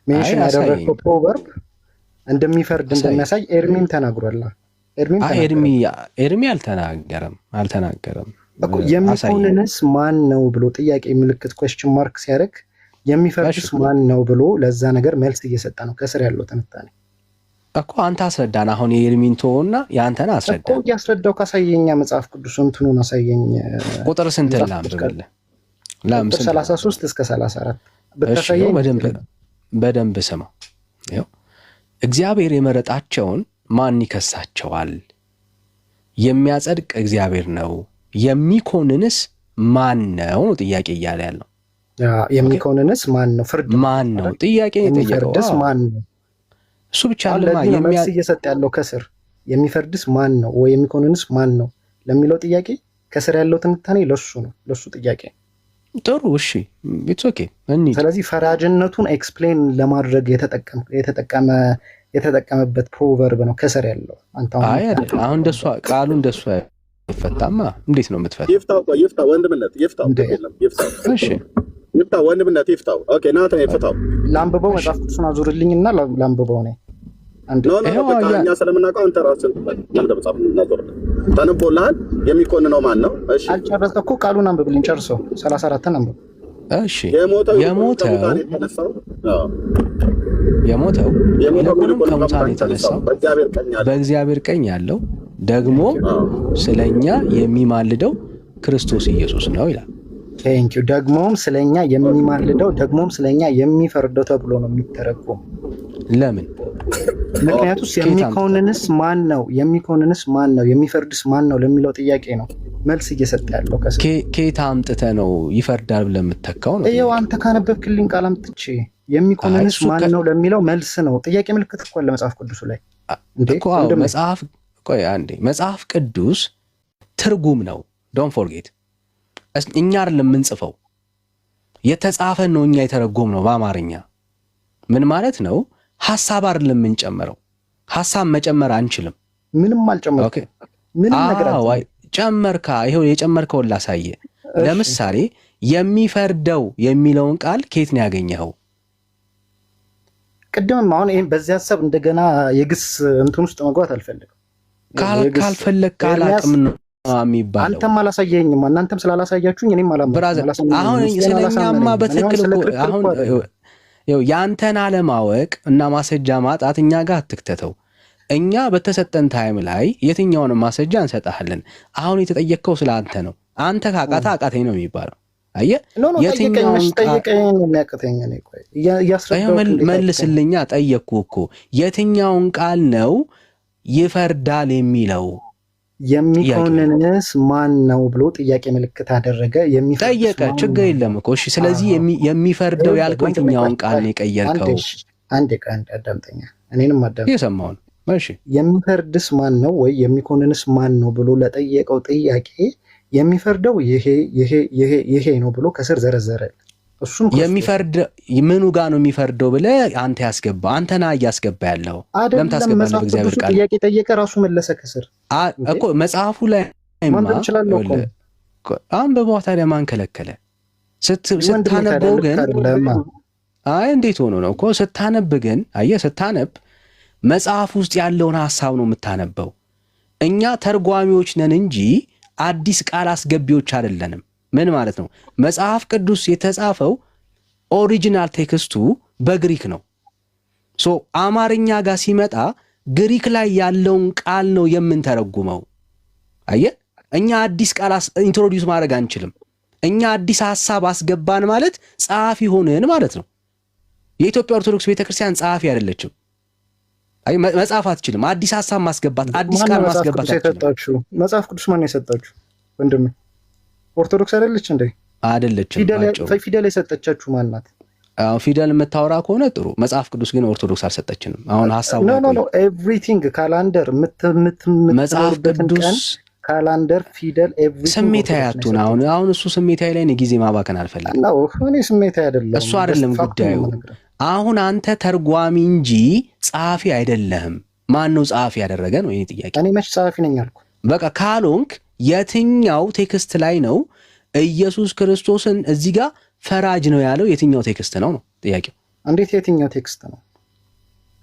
ሜንሽን ያደረገው ፕሮቨርብ እንደሚፈርድ እንደሚያሳይ ኤርሚም ተናግሯል። ኤርሚ አልተናገረም እኮ የሚኮንንስ ማን ነው ብሎ ጥያቄ ምልክት ኩዌስችን ማርክ ሲያደርግ የሚፈርድስ ማን ነው ብሎ ለዛ ነገር መልስ እየሰጠ ነው። ከስር ያለው ትንታኔ እኮ አንተ አስረዳን። አሁን የኤርሚን ተወውና ያንተን አስረዳ እኮ ያስረዳው። ካሳየኛ መጽሐፍ ቅዱስ እንትኑን አሳየኝ። ቁጥር ስንት ላምብልህ? ቁጥር 33 እስከ 34 በተሳየኝ በደንብ ስማ። ይኸው እግዚአብሔር የመረጣቸውን ማን ይከሳቸዋል? የሚያጸድቅ እግዚአብሔር ነው። የሚኮንንስ ማን ነው ጥያቄ እያለ ያለው። የሚኮንንስ ማን ነው? ፍርድ ማን ነው ጥያቄ የሚፈርድስ ማን ነው? እሱ ብቻ አይደለም መልስ እየሰጠ ያለው ከስር የሚፈርድስ ማን ነው ወይ የሚኮንንስ ማን ነው ለሚለው ጥያቄ ከስር ያለው ትንታኔ ለሱ ነው፣ ለሱ ጥያቄ። ጥሩ እሺ፣ ኢትስ ኦኬ። ስለዚህ ፈራጅነቱን ኤክስፕሌን ለማድረግ የተጠቀመበት ፕሮቨርብ ነው ከስር ያለው። አሁን እንደሱ ቃሉ እንደሱ አይፈታማ። እንዴት ነው የምትፈታ? ይፍታው ወንድምነት፣ ይፍታው። እሺ ይፍታው ወንድምነት፣ ይፍታው። ኦኬ፣ ናተ ይፍታው። ላንብበው፣ መጽሐፍ ቅዱስን አዙርልኝና ላንብበው ነው። እኛ ስለምናውቀው አንተ ራስህ ለምደምጻፍ እናዞር ተነቦልሃል። የሚኮንነው ማን ነው? እሺ፣ አልጨረሰ እኮ ቃሉን አንብብልኝ። ጨርሶ 34ን አንብብ። እሺ፣ የሞተው ይልቁንም ከሙታን የተነሳው በእግዚአብሔር ቀኝ ያለው ደግሞ ስለኛ የሚማልደው ክርስቶስ ኢየሱስ ነው ይላል። ቴንኪው። ደግሞም ስለኛ የሚማልደው ደግሞም ስለኛ የሚፈርደው ተብሎ ነው የሚተረጎም። ለምን? ምክንያቱስ የሚኮንንስ ማን ነው? የሚኮንንስ ማን ነው? የሚፈርድስ ማን ነው ለሚለው ጥያቄ ነው መልስ እየሰጠ ያለው። ከየት አምጥተህ ነው ይፈርዳል ብለህ የምትተካው ነው? ይኸው አንተ ካነበብክልኝ ቃል አምጥቼ የሚኮንንስ ማን ነው ለሚለው መልስ ነው። ጥያቄ ምልክት እኮ አለ መጽሐፍ ቅዱስ ላይ መጽሐፍ ቅዱስ ትርጉም ነው። ዶንት ፎርጌት። እኛ አይደለም የምንጽፈው የተጻፈን ነው እኛ የተረጎም ነው በአማርኛ። ምን ማለት ነው? ሐሳብ አይደለም የምንጨምረው። ሐሳብ መጨመር አንችልም። ምንም አልጨመርኩም። ምንም ነገር አልጨመርኩም። ጨመርካ። ይሄው የጨመርከውን ላሳየ። ለምሳሌ የሚፈርደው የሚለውን ቃል ከየት ነው ያገኘኸው? ቅድምም አሁን ይሄን በዚህ ሐሳብ እንደገና የግስ እንትን ውስጥ መግባት አልፈልግም። ካልፈለግ ካላቅም ነው የሚባለው። አንተም አላሳየኝም፣ እናንተም ስላላሳያችሁኝ እኔም አላሳየኝም። አሁን ስለኛማ በትክክል አሁን ያንተን አለማወቅ እና ማስረጃ ማጣት እኛ ጋር አትክተተው። እኛ በተሰጠን ታይም ላይ የትኛውን ማስረጃ እንሰጣለን። አሁን የተጠየቅከው ስለ አንተ ነው። አንተ ካቃታ አቃተኝ ነው የሚባለው። አየህ፣ የትኛውን መልስልኛ። ጠየቅኩ እኮ የትኛውን ቃል ነው ይፈርዳል የሚለው? የሚኮንንስ ማን ነው ብሎ ጥያቄ ምልክት አደረገ። ጠየቀ። ችግር የለም እኮ እሺ። ስለዚህ የሚፈርደው ያልከው የትኛውን ቃል ነው የቀየርከው? አንዴ አዳምጠኛ፣ እኔንም አዳምጠኝ። እየሰማሁ ነው። እሺ፣ የሚፈርድስ ማን ነው ወይ የሚኮንንስ ማን ነው ብሎ ለጠየቀው ጥያቄ የሚፈርደው ይሄ ነው ብሎ ከስር ዘረዘረ። እሱም የሚፈርድ ምኑ ጋር ነው የሚፈርደው ብለህ አንተ ያስገባ። አንተና እያስገባ ያለው ለምን ታስገባለህ? በእግዚአብሔር ቃል ጥያቄ ጠየቀ፣ ራሱ መለሰ ከስር እኮ መጽሐፉ ላይ አንብበው። ታዲያ ማን ከለከለ? ስታነበው ግን አይ እንዴት ሆኖ ነው እኮ ስታነብ ግን አየህ፣ ስታነብ መጽሐፍ ውስጥ ያለውን ሐሳብ ነው የምታነበው። እኛ ተርጓሚዎች ነን እንጂ አዲስ ቃል አስገቢዎች አይደለንም። ምን ማለት ነው? መጽሐፍ ቅዱስ የተጻፈው ኦሪጂናል ቴክስቱ በግሪክ ነው። ሶ አማርኛ ጋር ሲመጣ ግሪክ ላይ ያለውን ቃል ነው የምንተረጉመው። አየህ፣ እኛ አዲስ ቃል ኢንትሮዲዩስ ማድረግ አንችልም። እኛ አዲስ ሐሳብ አስገባን ማለት ጸሐፊ ሆንን ማለት ነው። የኢትዮጵያ ኦርቶዶክስ ቤተክርስቲያን ጸሐፊ አይደለችም። አይ መጽሐፍ አትችልም። አዲስ ሐሳብ ማስገባት፣ አዲስ ቃል ማስገባት አትችልም። መጽሐፍ ቅዱስ ማን የሰጣችሁ ወንድም? ኦርቶዶክስ አይደለች እንዴ? አይደለችም። ፊደል የሰጠቻችሁ ማን ናት? አዎ ፊደል የምታወራ ከሆነ ጥሩ። መጽሐፍ ቅዱስ ግን ኦርቶዶክስ አልሰጠችንም። አሁን ሐሳቡ ኖ ኤቭሪቲንግ ካላንደር መጽሐፍ ቅዱስ ካላንደር ፊደል ኤቭሪቲንግ ስሜታዊ አትሁን። አሁን እሱ ስሜታዊ ላይ ጊዜ ማባከን አልፈልግም። እኔ ስሜታዊ አይደለም። እሱ አይደለም ጉዳዩ። አሁን አንተ ተርጓሚ እንጂ ጸሐፊ አይደለህም። ማን ነው ጸሐፊ ያደረገ ነው ይሄ ጥያቄ። እኔ መች ጸሐፊ ነኝ አልኩ? በቃ ካልሆንክ የትኛው ቴክስት ላይ ነው ኢየሱስ ክርስቶስን እዚህ ጋር ፈራጅ ነው ያለው? የትኛው ቴክስት ነው ነው ጥያቄው። እንዴት የትኛው ቴክስት ነው?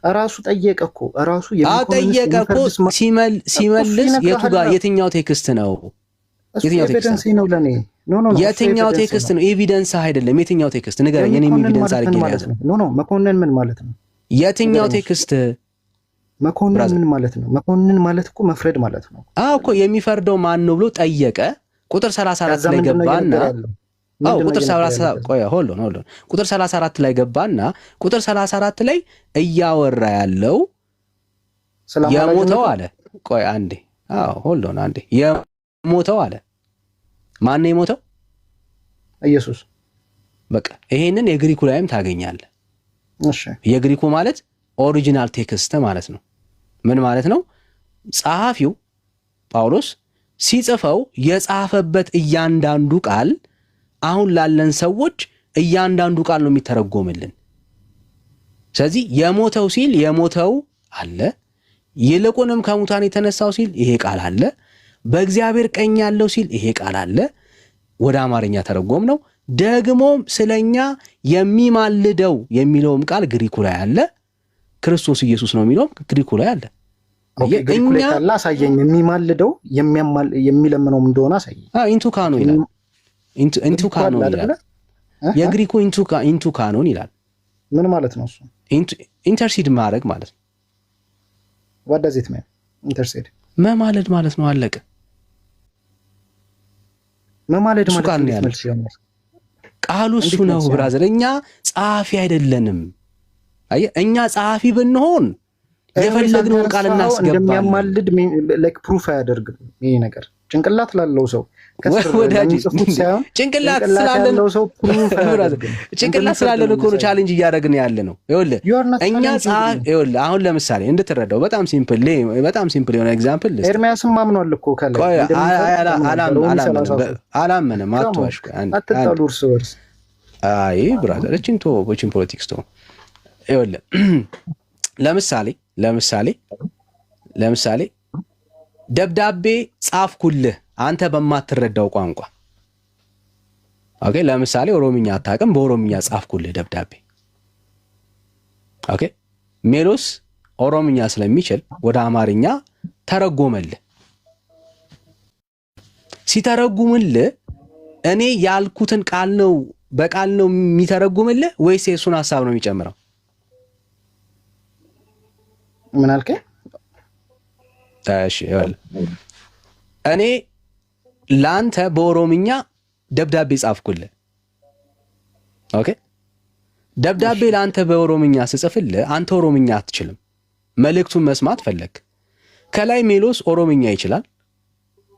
ራሱ ጠየቀ እኮ ራሱ ጠየቀ እኮ ሲመልስ የቱ ጋር የትኛው ቴክስት ነው? የትኛው ቴክስት ነው ለኔ? የትኛው ቴክስት ነው? ኤቪደንስ አይደለም። የትኛው ቴክስት ንገረኝ። እኔም ኤቪደንስ አድርጌ ያዘ። መኮንን ምን ማለት ነው? የትኛው ቴክስት? መኮንን ምን ማለት ነው? መኮንን ማለት እኮ መፍረድ ማለት ነው። እኮ የሚፈርደው ማን ነው ብሎ ጠየቀ። ቁጥር 34 ላይ ገባና ቁጥር 34 ቆይ ሆልድ ኦን ቁጥር 34 ላይ ገባና ቁጥር 34 ላይ እያወራ ያለው የሞተው አለ። ቆይ አንዴ ሆልድ ኦን አንዴ። የሞተው አለ። ማን ነው የሞተው? ኢየሱስ። በቃ ይሄንን የግሪኩ ላይም ታገኛለህ። እሺ የግሪኩ ማለት ኦሪጂናል ቴክስት ማለት ነው። ምን ማለት ነው? ጸሐፊው ጳውሎስ ሲጽፈው የጻፈበት እያንዳንዱ ቃል አሁን ላለን ሰዎች እያንዳንዱ ቃል ነው የሚተረጎምልን። ስለዚህ የሞተው ሲል የሞተው አለ፣ ይልቁንም ከሙታን የተነሳው ሲል ይሄ ቃል አለ፣ በእግዚአብሔር ቀኝ ያለው ሲል ይሄ ቃል አለ። ወደ አማርኛ ተረጎም ነው። ደግሞ ስለኛ የሚማልደው የሚለውም ቃል ግሪኩ ላይ አለ። ክርስቶስ ኢየሱስ ነው የሚለውም ግሪኩ ላይ አለ። ግሪኩ ላይ ካለ አሳየኝ። የሚማልደው የሚለምነው እንደሆነ አሳየኝ። ኢንቱ ካኖን ይላል። ኢንቱ ካኖን ይላል። የግሪኩ ኢንቱ ካኖን ይላል። ምን ማለት ነው እሱ? ኢንተርሲድ ማድረግ ማለት ነው። what does it mean ኢንተርሲድ መማለድ ማለት ነው። አለቀ። መማለድ ማለት ነው። ቃሉ እሱ ነው ብራዘር። እኛ ጸሐፊ አይደለንም። አየህ፣ እኛ ጸሐፊ ብንሆን የፈለግነውን ቃል እናስገባለን። እንደሚያማልድ ላይክ ፕሩፍ አያደርግም። ይሄ ነገር ጭንቅላት ላለው ሰው ወዳጅ ጭንቅላት ስላለን እኮ ነው ቻሌንጅ እያደረግን ያለ ነው። ይኸውልህ እኛ ይኸውልህ አሁን ለምሳሌ እንድትረዳው በጣም ሲምፕል የሆነ ኤግዛምፕል ኤርሚያስም ማምኗል እኮ ከላይ አላመነም። አትዋሽ። አትጣሉ እርስ በርስ። አይ ብራዘር እቺን ፖለቲክስ ተው። ይኸውልህ ለምሳሌ ደብዳቤ ጻፍኩልህ አንተ በማትረዳው ቋንቋ። ኦኬ ለምሳሌ ኦሮምኛ አታውቅም፣ በኦሮምኛ ጻፍኩልህ ደብዳቤ። ኦኬ ሜሎስ ኦሮምኛ ስለሚችል ወደ አማርኛ ተረጎመልህ። ሲተረጉምልህ እኔ ያልኩትን ቃል ነው በቃል ነው የሚተረጉምልህ ወይስ የሱን ሐሳብ ነው የሚጨምረው? ምን አልከኝ? እሺ እኔ ላንተ በኦሮምኛ ደብዳቤ ጻፍኩልህ። ኦኬ ደብዳቤ ላንተ በኦሮምኛ ስጽፍልህ አንተ ኦሮምኛ አትችልም፣ መልእክቱን መስማት ፈለግ። ከላይ ሜሎስ ኦሮምኛ ይችላል።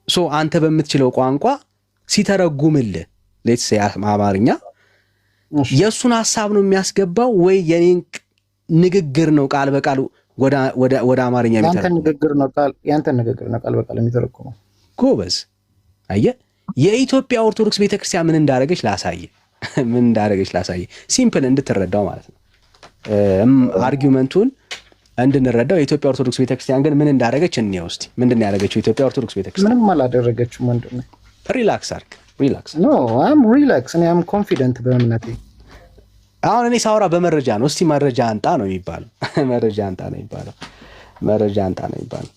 ሶ አንተ በምትችለው ቋንቋ ሲተረጉምልህ ሌትስ ሴ አማርኛ የሱን ሐሳብ ነው የሚያስገባው ወይ የኔን ንግግር ነው ቃል በቃል ወደ አማርኛ የሚተረጉመው? ያንተ ንግግር ነው ቃል በቃል የሚተረጉመው። ጎበዝ። አየህ የኢትዮጵያ ኦርቶዶክስ ቤተክርስቲያን ምን እንዳደረገች ላሳየ ሲምፕል እንድትረዳው ማለት ነው። አርጊውመንቱን እንድንረዳው የኢትዮጵያ ኦርቶዶክስ ቤተክርስቲያን ግን ምን እንዳደረገች እንየው እስቲ። ምንድን ያደረገችው የኢትዮጵያ ኦርቶዶክስ ቤተክርስቲያን? ምንም አላደረገችው። ምንድነው? ሪላክስ አርግ። ኖ አም ሪላክስ። እኔ አም ኮንፊደንት በእምነቴ። አሁን እኔ ሳወራ በመረጃ ነው። እስቲ መረጃ አንጣ ነው የሚባለው። መረጃ አንጣ ነው የሚባለው።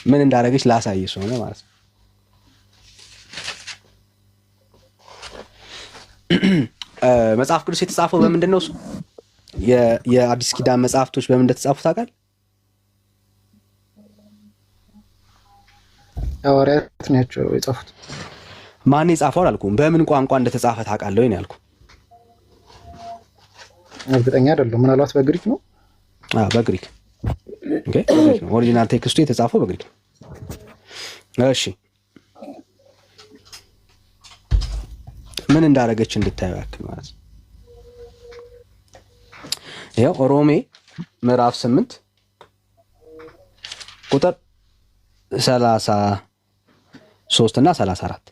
ምን እንዳደረገች ላሳየሽ ሆነ ማለት ነው። መጽሐፍ ቅዱስ የተጻፈው በምንድን ነው? የአዲስ ኪዳን መጽሐፍቶች በምን እንደተጻፉ ታውቃለህ? ሐዋርያት ናቸው የጻፉት። ማን የጻፈው አላልኩም። በምን ቋንቋ እንደተጻፈ ታውቃለህ ወይ ነው ያልኩህ። እርግጠኛ አይደለሁም። ምናልባት በግሪክ ነው። በግሪክ ኦኬ። ኦሪጂናል ቴክስቱ የተጻፈው በግሪክ ነው። እሺ ምን እንዳደረገች እንድታዩ ያክል ማለት ነው። ይኸው ሮሜ ምዕራፍ 8 ቁጥር 33 እና 34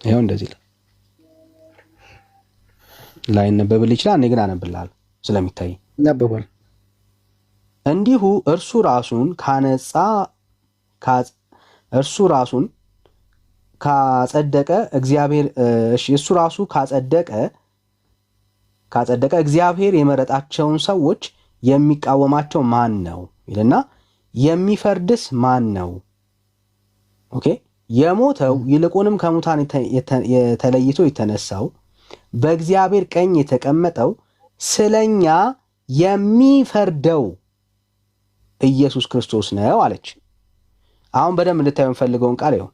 ይኸው እንደዚህ ላይ ነበብል ይችላል። እኔ ግን አነብልሃለሁ ስለሚታይ ነበባል። እንዲሁ እርሱ ራሱን ካጸደቀ እግዚአብሔር እሱ ራሱ ካጸደቀ እግዚአብሔር የመረጣቸውን ሰዎች የሚቃወማቸው ማን ነው ይልና የሚፈርድስ ማን ነው? ኦኬ የሞተው ይልቁንም ከሙታን ተለይቶ የተነሳው በእግዚአብሔር ቀኝ የተቀመጠው ስለኛ የሚፈርደው ኢየሱስ ክርስቶስ ነው አለች። አሁን በደንብ እንድታዩ የምፈልገውን ቃል ይኸው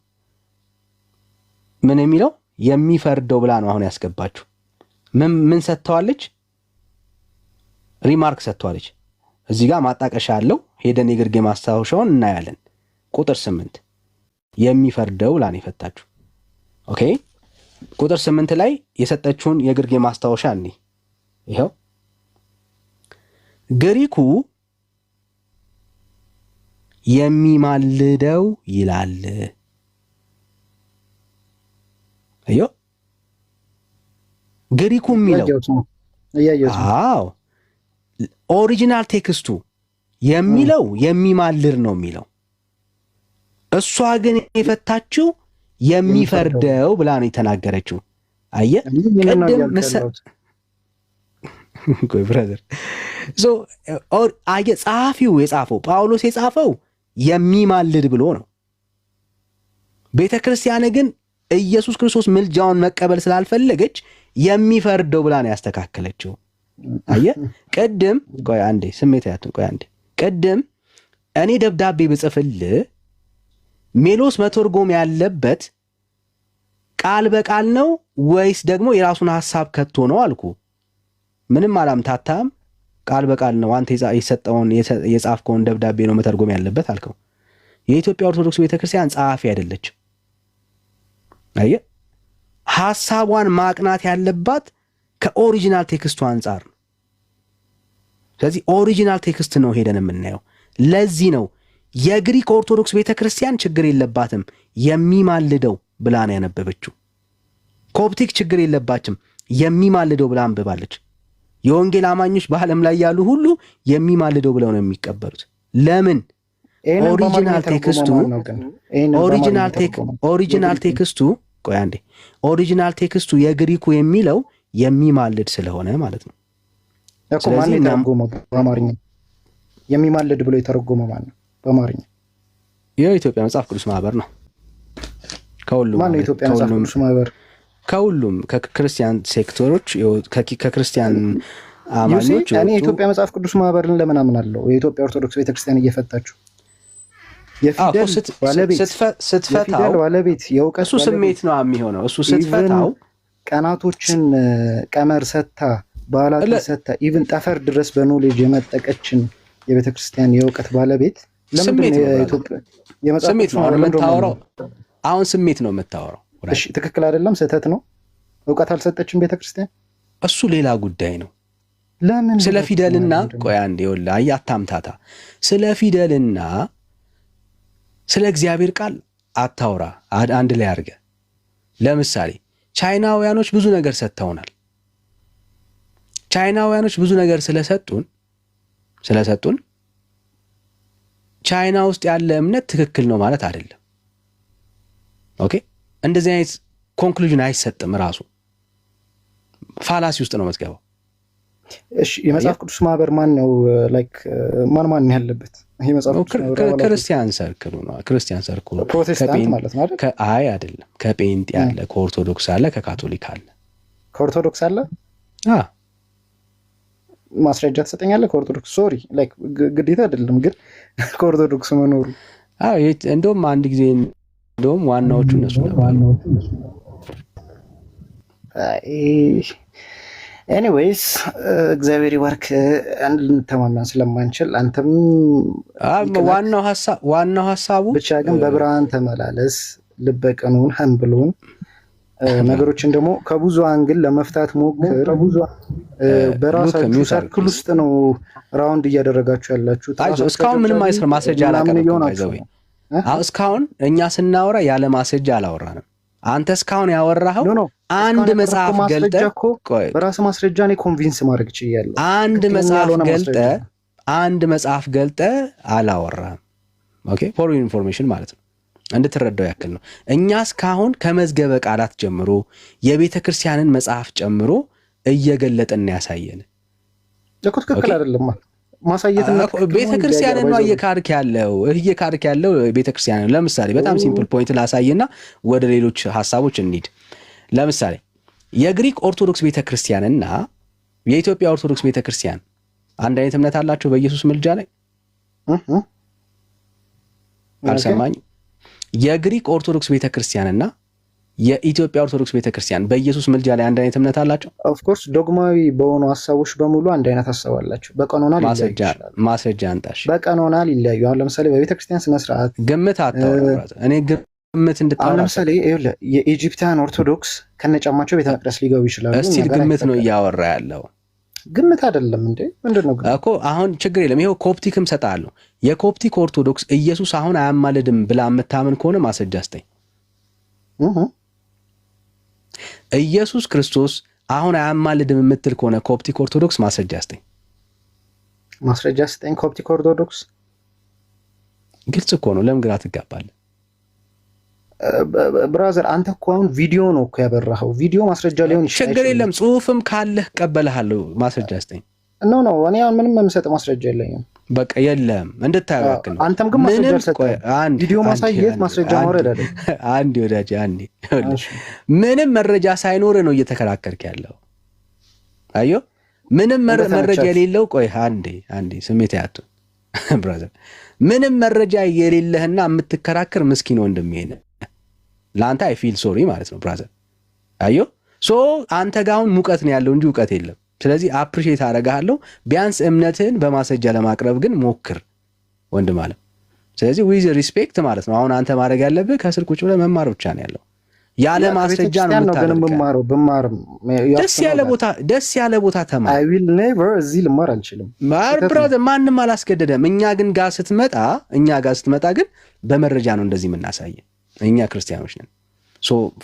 ምን የሚለው የሚፈርደው ብላ ነው አሁን ያስገባችሁ። ምን ሰጥተዋለች? ሪማርክ ሰጥተዋለች። እዚህ ጋር ማጣቀሻ አለው። ሄደን የግርጌ ማስታወሻውን እናያለን። ቁጥር 8 የሚፈርደው ብላ ነው የፈታችሁ። ኦኬ ቁጥር 8 ላይ የሰጠችውን የግርጌ ማስታወሻ እኔ ይኸው ግሪኩ የሚማልደው ይላል። አዮ ግሪኩ የሚለው አዎ ኦሪጂናል ቴክስቱ የሚለው የሚማልድ ነው የሚለው። እሷ ግን የፈታችው የሚፈርደው ብላ ነው የተናገረችው። አየህ ቀደም ቆይ ብራዘር አየህ ጸሐፊው የጻፈው ጳውሎስ የጻፈው የሚማልድ ብሎ ነው። ቤተ ክርስቲያን ግን ኢየሱስ ክርስቶስ ምልጃውን መቀበል ስላልፈለገች የሚፈርደው ብላ ነው ያስተካከለችው። አየህ ቅድም ቆይ አንዴ ስሜት ያቱን ቆይ አንዴ ቅድም እኔ ደብዳቤ ብጽፍልህ ሜሎስ መተርጎም ያለበት ቃል በቃል ነው ወይስ ደግሞ የራሱን ሐሳብ ከቶ ነው አልኩ። ምንም አላምታታም። ቃል በቃል ነው። አንተ የሰጠውን የጻፍከውን ደብዳቤ ነው መተርጎም ያለበት አልከው። የኢትዮጵያ ኦርቶዶክስ ቤተክርስቲያን ጸሐፊ አይደለችም። አየ ሐሳቧን ማቅናት ያለባት ከኦሪጂናል ቴክስቱ አንጻር ነው። ስለዚህ ኦሪጂናል ቴክስት ነው ሄደን የምናየው። ለዚህ ነው የግሪክ ኦርቶዶክስ ቤተክርስቲያን ችግር የለባትም የሚማልደው ብላ ነው ያነበበችው። ኮፕቲክ ችግር የለባችም የሚማልደው ብላ አንብባለች። የወንጌል አማኞች በዓለም ላይ ያሉ ሁሉ የሚማልደው ብለው ነው የሚቀበሉት። ለምን? ኦሪጂናል ቴክስቱ ቆይ አንዴ፣ ኦሪጂናል ቴክስቱ የግሪኩ የሚለው የሚማልድ ስለሆነ ማለት ነው። ስለዚህ በአማርኛ የሚማልድ ብሎ የተረጎመው ማለት ነው በአማርኛ የኢትዮጵያ መጽሐፍ ቅዱስ ማህበር ነው። ከሁሉም ማን ነው የኢትዮጵያ መጽሐፍ ቅዱስ ማህበር? ከሁሉም ከክርስቲያን ሴክተሮች ከክርስቲያን አማኞች እኔ የኢትዮጵያ መጽሐፍ ቅዱስ ማህበርን ለምን አምናለሁ? የኢትዮጵያ ኦርቶዶክስ ቤተክርስቲያን እየፈታችሁ የፊደል ባለቤት የእውቀት እሱ ስሜት ነው የሚሆነው። እሱ ስትፈታው ቀናቶችን ቀመር ሰታ በዓላትን ሰታ ኢቭን ጠፈር ድረስ በኖሌጅ የመጠቀችን የቤተክርስቲያን የእውቀት ባለቤት ለምንድን ነው የኢትዮጵያ የመጽሐፍ ቅዱስ ማህበር የምታወራው? አሁን ስሜት ነው የምታወራው። እሺ ትክክል አይደለም፣ ስህተት ነው። እውቀት አልሰጠችም ቤተክርስቲያን። እሱ ሌላ ጉዳይ ነው። ለምን ስለ ፊደልና ቆይ አንዴ ወላሂ አታምታታ። ስለ ፊደልና ስለ እግዚአብሔር ቃል አታውራ። አንድ ላይ አድርገ ለምሳሌ ቻይናውያኖች ብዙ ነገር ሰጥተውናል። ቻይናውያኖች ብዙ ነገር ስለሰጡን ቻይና ውስጥ ያለ እምነት ትክክል ነው ማለት አይደለም። ኦኬ እንደዚህ አይነት ኮንክሉዥን አይሰጥም። ራሱ ፋላሲ ውስጥ ነው መስገባው። እሺ የመጽሐፍ ቅዱስ ማህበር ማን ነው? ላይክ ማን ያለበት? ይሄ መጽሐፍ ቅዱስ ክርስቲያን ሰርክሉ ነው። ክርስቲያን ሰርክሉ ፕሮቴስታንት ማለት ነው አይደል? አይ አይደለም። ከጴንጤ አለ፣ ከኦርቶዶክስ አለ፣ ከካቶሊክ አለ። ከኦርቶዶክስ አለ? ማስረጃ ትሰጠኛለህ? ከኦርቶዶክስ ሶሪ ላይክ ግዴታ አይደለም ግን ከኦርቶዶክስ መኖሩ እንደውም አንድ ጊዜ እንደውም ዋናዎቹ እነሱ ነበሩ። ኤኒዌይስ እግዚአብሔር ይባርክ። አንድ ልንተማመን ስለማንችል አንተም ዋናው ሐሳቡ ብቻ ግን በብርሃን ተመላለስ፣ ልበቀኑን ሀምብሉን ነገሮችን ደግሞ ከብዙ አንግል ለመፍታት ሞክር። በራሳችሁ ሰርክል ውስጥ ነው ራውንድ እያደረጋችሁ ያላችሁት። እስካሁን ምንም ማስረጃ አላቀረብኩም። እስካሁን እኛ ስናወራ ያለ ማስረጃ አላወራንም። አንተ እስካሁን ያወራኸው አንድ መጽሐፍ ገልጠ በራስ ማስረጃ እኔ ኮንቪንስ ማድረግ ይችላል። አንድ መጽሐፍ ገልጠ አላወራህም። ኦኬ ፎር ኢንፎርሜሽን ማለት ነው፣ እንድትረዳው ያክል ነው። እኛ እስካሁን ከመዝገበ ቃላት ጀምሮ የቤተ ክርስቲያንን መጽሐፍ ጨምሮ እየገለጠን ያሳየን። ትክክል አይደለም ማሳየትና ቤተ ክርስቲያንን ነው እየካርክ ያለው ቤተ ክርስቲያንን። ለምሳሌ በጣም ሲምፕል ፖይንት ላሳየና ወደ ሌሎች ሐሳቦች እንሂድ። ለምሳሌ የግሪክ ኦርቶዶክስ ቤተ ክርስቲያንና የኢትዮጵያ ኦርቶዶክስ ቤተ ክርስቲያን አንድ አይነት እምነት አላቸው በኢየሱስ ምልጃ ላይ። አልሰማኝ? የግሪክ ኦርቶዶክስ ቤተ ክርስቲያንና የኢትዮጵያ ኦርቶዶክስ ቤተ ክርስቲያን በኢየሱስ ምልጃ ላይ አንድ አይነት እምነት አላቸው። ኦፍ ኮርስ ዶግማዊ በሆኑ ሐሳቦች በሙሉ አንድ አይነት ሐሳብ አላቸው። በቀኖና ማስረጃ አንጣሽ። በቀኖና ሊለያዩ። አሁን ለምሳሌ በቤተ ክርስቲያን ስነ ስርዓት ግምት አታውራ። እኔ ግምት እንድታወራ። አሁን ለምሳሌ ይኸውልህ የኢጂፕቲያን ኦርቶዶክስ ከነጫማቸው ቤተ መቅደስ ሊገቡ ይችላሉ። እስቲ ግምት ነው እያወራ ያለው። ግምት አይደለም እንዴ? ምንድነው እኮ አሁን ችግር የለም። ይሄው ኮፕቲክም ሰጣለሁ። የኮፕቲክ ኦርቶዶክስ ኢየሱስ አሁን አያማልድም ብላ የምታምን ከሆነ ማስረጃ ስጠኝ። ኢየሱስ ክርስቶስ አሁን አያማልድም የምትል ከሆነ ኮፕቲክ ኦርቶዶክስ ማስረጃ ስጠኝ። ኮፕቲክ ኦርቶዶክስ ግልጽ እኮ ነው። ለምን ግራ ትጋባለህ? ብራዘር አንተ እኮ አሁን ቪዲዮ ነው እኮ ያበራኸው። ቪዲዮ ማስረጃ ሊሆን ይችላል። ችግር የለም። ጽሁፍም ካለህ ቀበልሃለሁ። ማስረጃ ስጠኝ። ኖ እኔ አሁን ምንም የምሰጥ ማስረጃ የለኝም። በቃ የለም እንድታየው ያክል ነው። አንተም ግን ማስረጃ ሰጠህ። ቪዲዮ ማሳየት ማስረጃ ማውረድ አይደል? አንዴ ወዳጅ አንዴ ምንም መረጃ ሳይኖር ነው እየተከራከርክ ያለው። አዮ ምንም መረጃ የሌለው ቆይ አንዴ ስሜት ያቱ ብራዘር፣ ምንም መረጃ የሌለህና የምትከራከር ምስኪን ወንድሜ ነህ። ለአንተ አይ ፊል ሶሪ ማለት ነው ብራዘር። አዮ ሶ አንተ ጋር አሁን ሙቀት ነው ያለው እንጂ እውቀት የለም። ስለዚህ አፕሪሼት አደርግሃለሁ። ቢያንስ እምነትህን በማስረጃ ለማቅረብ ግን ሞክር ወንድም አለ። ስለዚህ ዊዝ ሪስፔክት ማለት ነው። አሁን አንተ ማድረግ ያለብህ ከስር ቁጭ ብለህ መማር ብቻ ነው ያለው። ያለ ማስረጃ ነው የምታደርገው። ደስ ያለ ቦታ ተማር። I will never እዚህ ልማር አልችልም። ብራዘር ማንም አላስገደደም። እኛ ጋር ስትመጣ ግን በመረጃ ነው እንደዚህ የምናሳየ። እኛ ክርስቲያኖች ነን።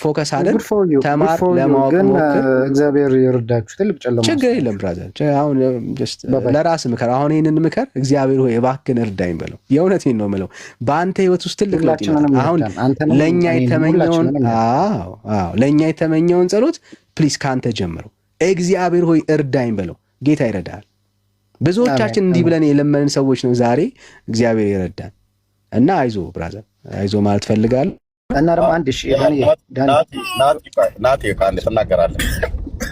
ፎከስ አለን። ተማር፣ ለማወቅ ሞክር። እግዚአብሔር ይርዳችሁ። ትልቅ ጨለማ ችግር የለም ብራዘር። አሁን ጀስት ለራስ ምከር። አሁን ይሄንን ምከር። እግዚአብሔር ሆይ እባክህን እርዳኝ በለው። የእውነቴን ነው የምለው። በአንተ ህይወት ውስጥ ትልቅ ለውጥ ይመጣል። አሁን ለእኛ የተመኘውን ጸሎት ፕሊዝ ካንተ ጀምረው። እግዚአብሔር ሆይ እርዳኝ በለው። ጌታ ይረዳል። ብዙዎቻችን እንዲህ ብለን የለመንን ሰዎች ነው ዛሬ እግዚአብሔር ይረዳል። እና አይዞ ብራዘር፣ አይዞ ማለት ፈልጋለሁ። እና ደግሞ አንድ እሺ ናቲ ካንተ ተናገራለህ።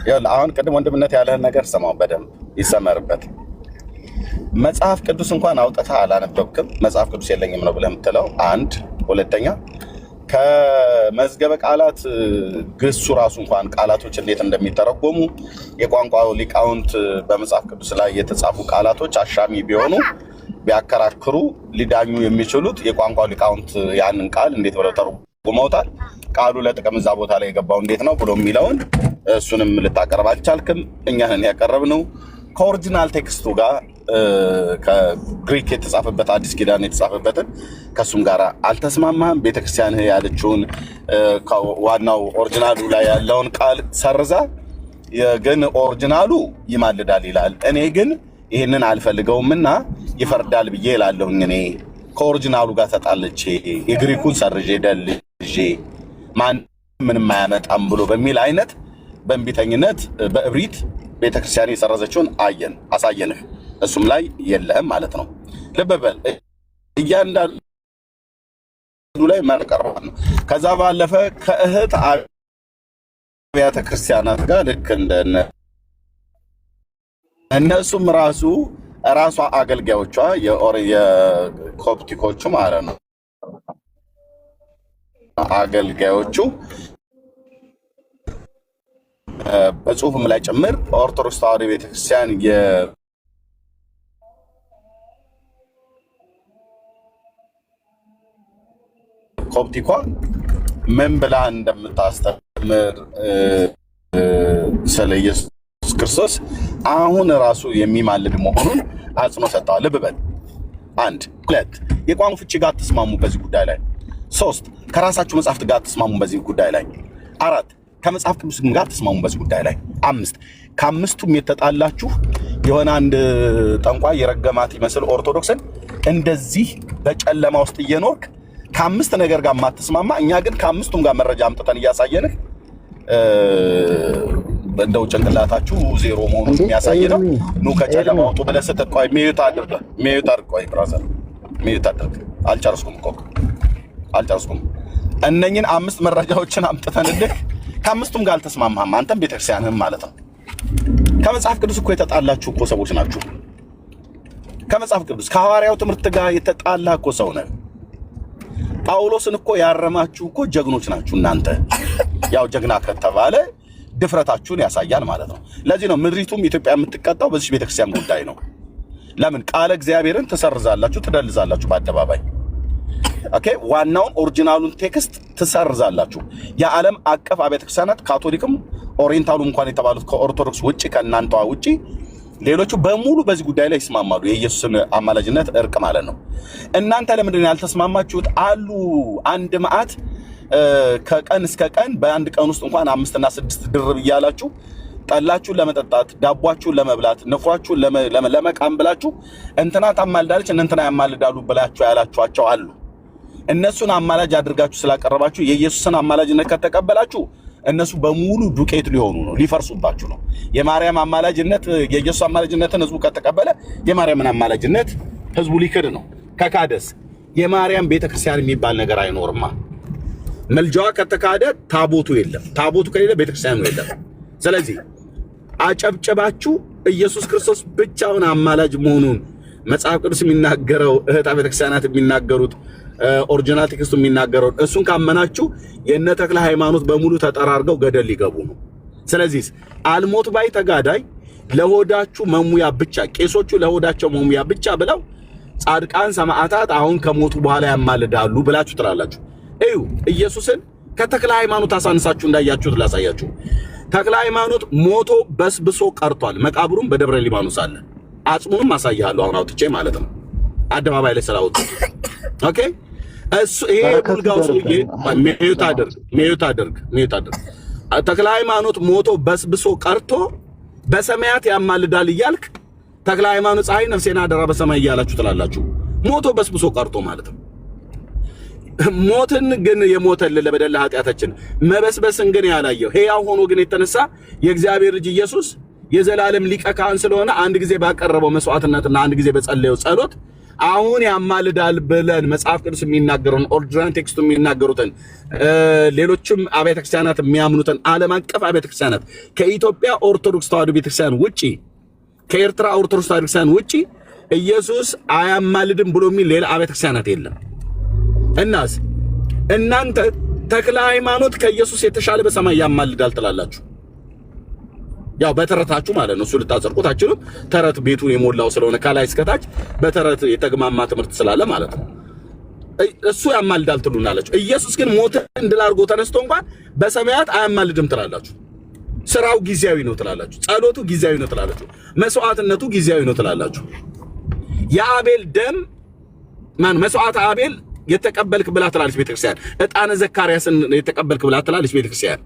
ይኸውልህ አሁን ቅድም ወንድምነት ያለህን ነገር ሰማው፣ በደንብ ይሰመርበት። መጽሐፍ ቅዱስ እንኳን አውጥተህ አላነበብክም። መጽሐፍ ቅዱስ የለኝም ነው ብለህ የምትለው አንድ። ሁለተኛ ከመዝገበ ቃላት ግሱ ራሱ እንኳን ቃላቶች እንዴት እንደሚተረጎሙ የቋንቋው ሊቃውንት በመጽሐፍ ቅዱስ ላይ የተጻፉ ቃላቶች አሻሚ ቢሆኑ ቢያከራክሩ ሊዳኙ የሚችሉት የቋንቋው ሊቃውንት ያንን ቃል እንዴት ብለው ተርጉመውታል፣ ቃሉ ለጥቅም እዛ ቦታ ላይ የገባው እንዴት ነው ብሎ የሚለውን እሱንም ልታቀርብ አልቻልክም። እኛን ያቀረብነው ከኦሪጂናል ቴክስቱ ጋር ከግሪክ የተጻፈበት አዲስ ኪዳን የተጻፈበትን ከሱም ጋር አልተስማማህም። ቤተክርስቲያን ያለችውን ዋናው ኦሪጂናሉ ላይ ያለውን ቃል ሰርዛ ግን ኦሪጂናሉ ይማልዳል ይላል። እኔ ግን ይሄንን አልፈልገውምና ይፈርዳል ብዬ እላለሁኝ። እኔ ከኦሪጂናሉ ጋር ተጣልቼ የግሪኩን ሰርዤ ደልዤ ማን ምንም አያመጣም ብሎ በሚል አይነት በእንቢተኝነት በእብሪት ቤተክርስቲያን የሰረዘችውን አሳየንህ። እሱም ላይ የለህም ማለት ነው። ልብ በል እያንዳንዱ ላይ መቀርባል ነው። ከዛ ባለፈ ከእህት አብያተ ክርስቲያናት ጋር ልክ እንደነ እነሱም ራሷ አገልጋዮቿ የኮፕቲኮቹ ማለት ነው አገልጋዮቹ በጽሁፍም ላይ ጭምር ኦርቶዶክስ ተዋሕዶ ቤተክርስቲያን የኮፕቲኳ ምን ብላ እንደምታስተምር ስለ ኢየሱስ ክርስቶስ አሁን ራሱ የሚማልድ መሆኑን አጽንኦ ሰጥተዋል። ልብ በል። አንድ ሁለት የቋንቋ ፍቺ ጋር ተስማሙ በዚህ ጉዳይ ላይ። ሶስት ከራሳችሁ መጽሐፍት ጋር ተስማሙ በዚህ ጉዳይ ላይ። አራት ከመጽሐፍ ቅዱስ ጋር ተስማሙ በዚህ ጉዳይ ላይ። አምስት ከአምስቱም የተጣላችሁ የሆነ አንድ ጠንቋይ የረገማት ይመስል ኦርቶዶክስን እንደዚህ በጨለማ ውስጥ እየኖርክ ከአምስት ነገር ጋር ማትስማማ፣ እኛ ግን ከአምስቱም ጋር መረጃ አምጥተን እያሳየንህ እንደው ጭንቅላታችሁ ዜሮ መሆኑን የሚያሳይ ነው። ኑ ከጨለማ ወጡ ብለህ ስትቆይ ሚዩት አድርግ። ቆይ ብራዘር ሚዩት አድርግ። አልጨረስኩም። እነኝን አምስት መረጃዎችን አምጥተንልህ ከአምስቱም ጋር አልተስማማህም፣ አንተም ቤተክርስቲያንህም ማለት ነው። ከመጽሐፍ ቅዱስ እኮ የተጣላችሁ እኮ ሰዎች ናችሁ። ከመጽሐፍ ቅዱስ ከሐዋርያው ትምህርት ጋር የተጣላ እኮ ሰው ነህ። ጳውሎስን እኮ ያረማችሁ እኮ ጀግኖች ናችሁ እናንተ። ያው ጀግና ከተባለ ድፍረታችሁን ያሳያል ማለት ነው። ለዚህ ነው ምድሪቱም ኢትዮጵያ የምትቀጣው በዚህ ቤተክርስቲያን ጉዳይ ነው። ለምን ቃለ እግዚአብሔርን ትሰርዛላችሁ፣ ትደልዛላችሁ በአደባባይ። ኦኬ ዋናውን ኦሪጂናሉን ቴክስት ትሰርዛላችሁ። የዓለም አቀፍ አብያተ ክርስቲያናት ካቶሊክም ኦሪየንታሉም እንኳን የተባሉት ከኦርቶዶክስ ውጪ ከእናንተዋ ውጪ ሌሎቹ በሙሉ በዚህ ጉዳይ ላይ ይስማማሉ። የኢየሱስን አማላጅነት እርቅ ማለት ነው። እናንተ ለምንድን ነው ያልተስማማችሁት? አሉ አንድ መዓት ከቀን እስከ ቀን በአንድ ቀን ውስጥ እንኳን 5 እና 6 ድርብ እያላችሁ ጠላችሁን ለመጠጣት ዳቧችሁን ለመብላት ንፍሯችሁን ለመቃም ብላችሁ እንትና ታማልዳለች እንትና ያማልዳሉ ብላችሁ ያላችኋቸው አሉ። እነሱን አማላጅ አድርጋችሁ ስላቀረባችሁ የኢየሱስን አማላጅነት ከተቀበላችሁ እነሱ በሙሉ ዱቄት ሊሆኑ ነው፣ ሊፈርሱባችሁ ነው። የማርያም አማላጅነት የኢየሱስ አማላጅነትን ህዝቡ ከተቀበለ የማርያምን አማላጅነት ህዝቡ ሊክድ ነው። ከካደስ የማርያም ቤተክርስቲያን የሚባል ነገር አይኖርማ። መልጃዋ ከተካደ ታቦቱ የለም፣ ታቦቱ ከሌለ ቤተክርስቲያኑ የለም። ስለዚህ አጨብጨባችሁ ኢየሱስ ክርስቶስ ብቻውን አማላጅ መሆኑን መጽሐፍ ቅዱስ የሚናገረው እህት ቤተክርስቲያናት የሚናገሩት ኦሪጂናል ቴክስቱ የሚናገረው እሱን ካመናችሁ የነ ተክለ ሃይማኖት በሙሉ ተጠራርገው ገደል ሊገቡ ነው። ስለዚህ አልሞት ባይ ተጋዳይ ለሆዳችሁ መሙያ ብቻ ቄሶቹ ለሆዳቸው መሙያ ብቻ ብለው ጻድቃን ሰማዕታት አሁን ከሞቱ በኋላ ያማልዳሉ ብላችሁ ትላላችሁ። እዩ ኢየሱስን ከተክለ ሃይማኖት አሳንሳችሁ እንዳያችሁት ላሳያችሁ። ተክለ ሃይማኖት ሞቶ በስብሶ ቀርቷል። መቃብሩም በደብረ ሊባኖስ አለ። አጽሙንም አሳያለሁ አሁን አውጥቼ ማለት ነው፣ አደባባይ ላይ ስላወጡ። ኦኬ እሱ ይሄ ቡልጋው ሰውዬ ሚዩት አድርግ። ተክለ ሃይማኖት ሞቶ በስብሶ ቀርቶ በሰማያት ያማልዳል እያልክ ተክለ ሃይማኖት ፀሐይ ነፍሴን አደራ በሰማይ እያላችሁ ትላላችሁ። ሞቶ በስብሶ ቀርቶ ማለት ነው። ሞትን ግን የሞተልን ለበደል ኃጢአታችን መበስበስን ግን ያላየው ሕያው ሆኖ ግን የተነሳ የእግዚአብሔር ልጅ ኢየሱስ የዘላለም ሊቀ ካህን ስለሆነ አንድ ጊዜ ባቀረበው መስዋዕትነትና አንድ ጊዜ በጸለየው ጸሎት አሁን ያማልዳል ብለን መጽሐፍ ቅዱስ የሚናገሩን ኦሪጂናል ቴክስቱ የሚናገሩትን ሌሎችም አብያተ ክርስቲያናት የሚያምኑትን ዓለም አቀፍ አብያተ ክርስቲያናት ከኢትዮጵያ ኦርቶዶክስ ተዋሕዶ ቤተክርስቲያን ውጪ ከኤርትራ ኦርቶዶክስ ተዋሕዶ ቤተክርስቲያን ውጪ ኢየሱስ አያማልድም ብሎ የሚል ሌላ አብያተ ክርስቲያናት የለም። እናስ እናንተ ተክለ ሃይማኖት ከኢየሱስ የተሻለ በሰማይ ያማልዳል ትላላችሁ። ያው በተረታችሁ ማለት ነው። እሱ ልታጸድቁት አትችሉም። ተረት ቤቱን የሞላው ስለሆነ ከላይ እስከታች በተረት የተግማማ ትምህርት ስላለ ማለት ነው። እሱ ያማልዳል ትሉናላችሁ። ኢየሱስ ግን ሞተ እንድል አድርጎ ተነስቶ እንኳን በሰማያት አያማልድም ትላላችሁ። ስራው ጊዜያዊ ነው ትላላችሁ። ጸሎቱ ጊዜያዊ ነው ትላላችሁ። መስዋዕትነቱ ጊዜያዊ ነው ትላላችሁ። የአቤል ደም መስዋዕት አቤል የተቀበልክ ብላ ትላለች ቤተክርስቲያን። ዕጣነ ዘካርያስን የተቀበልክ ብላ ትላለች ቤተክርስቲያን።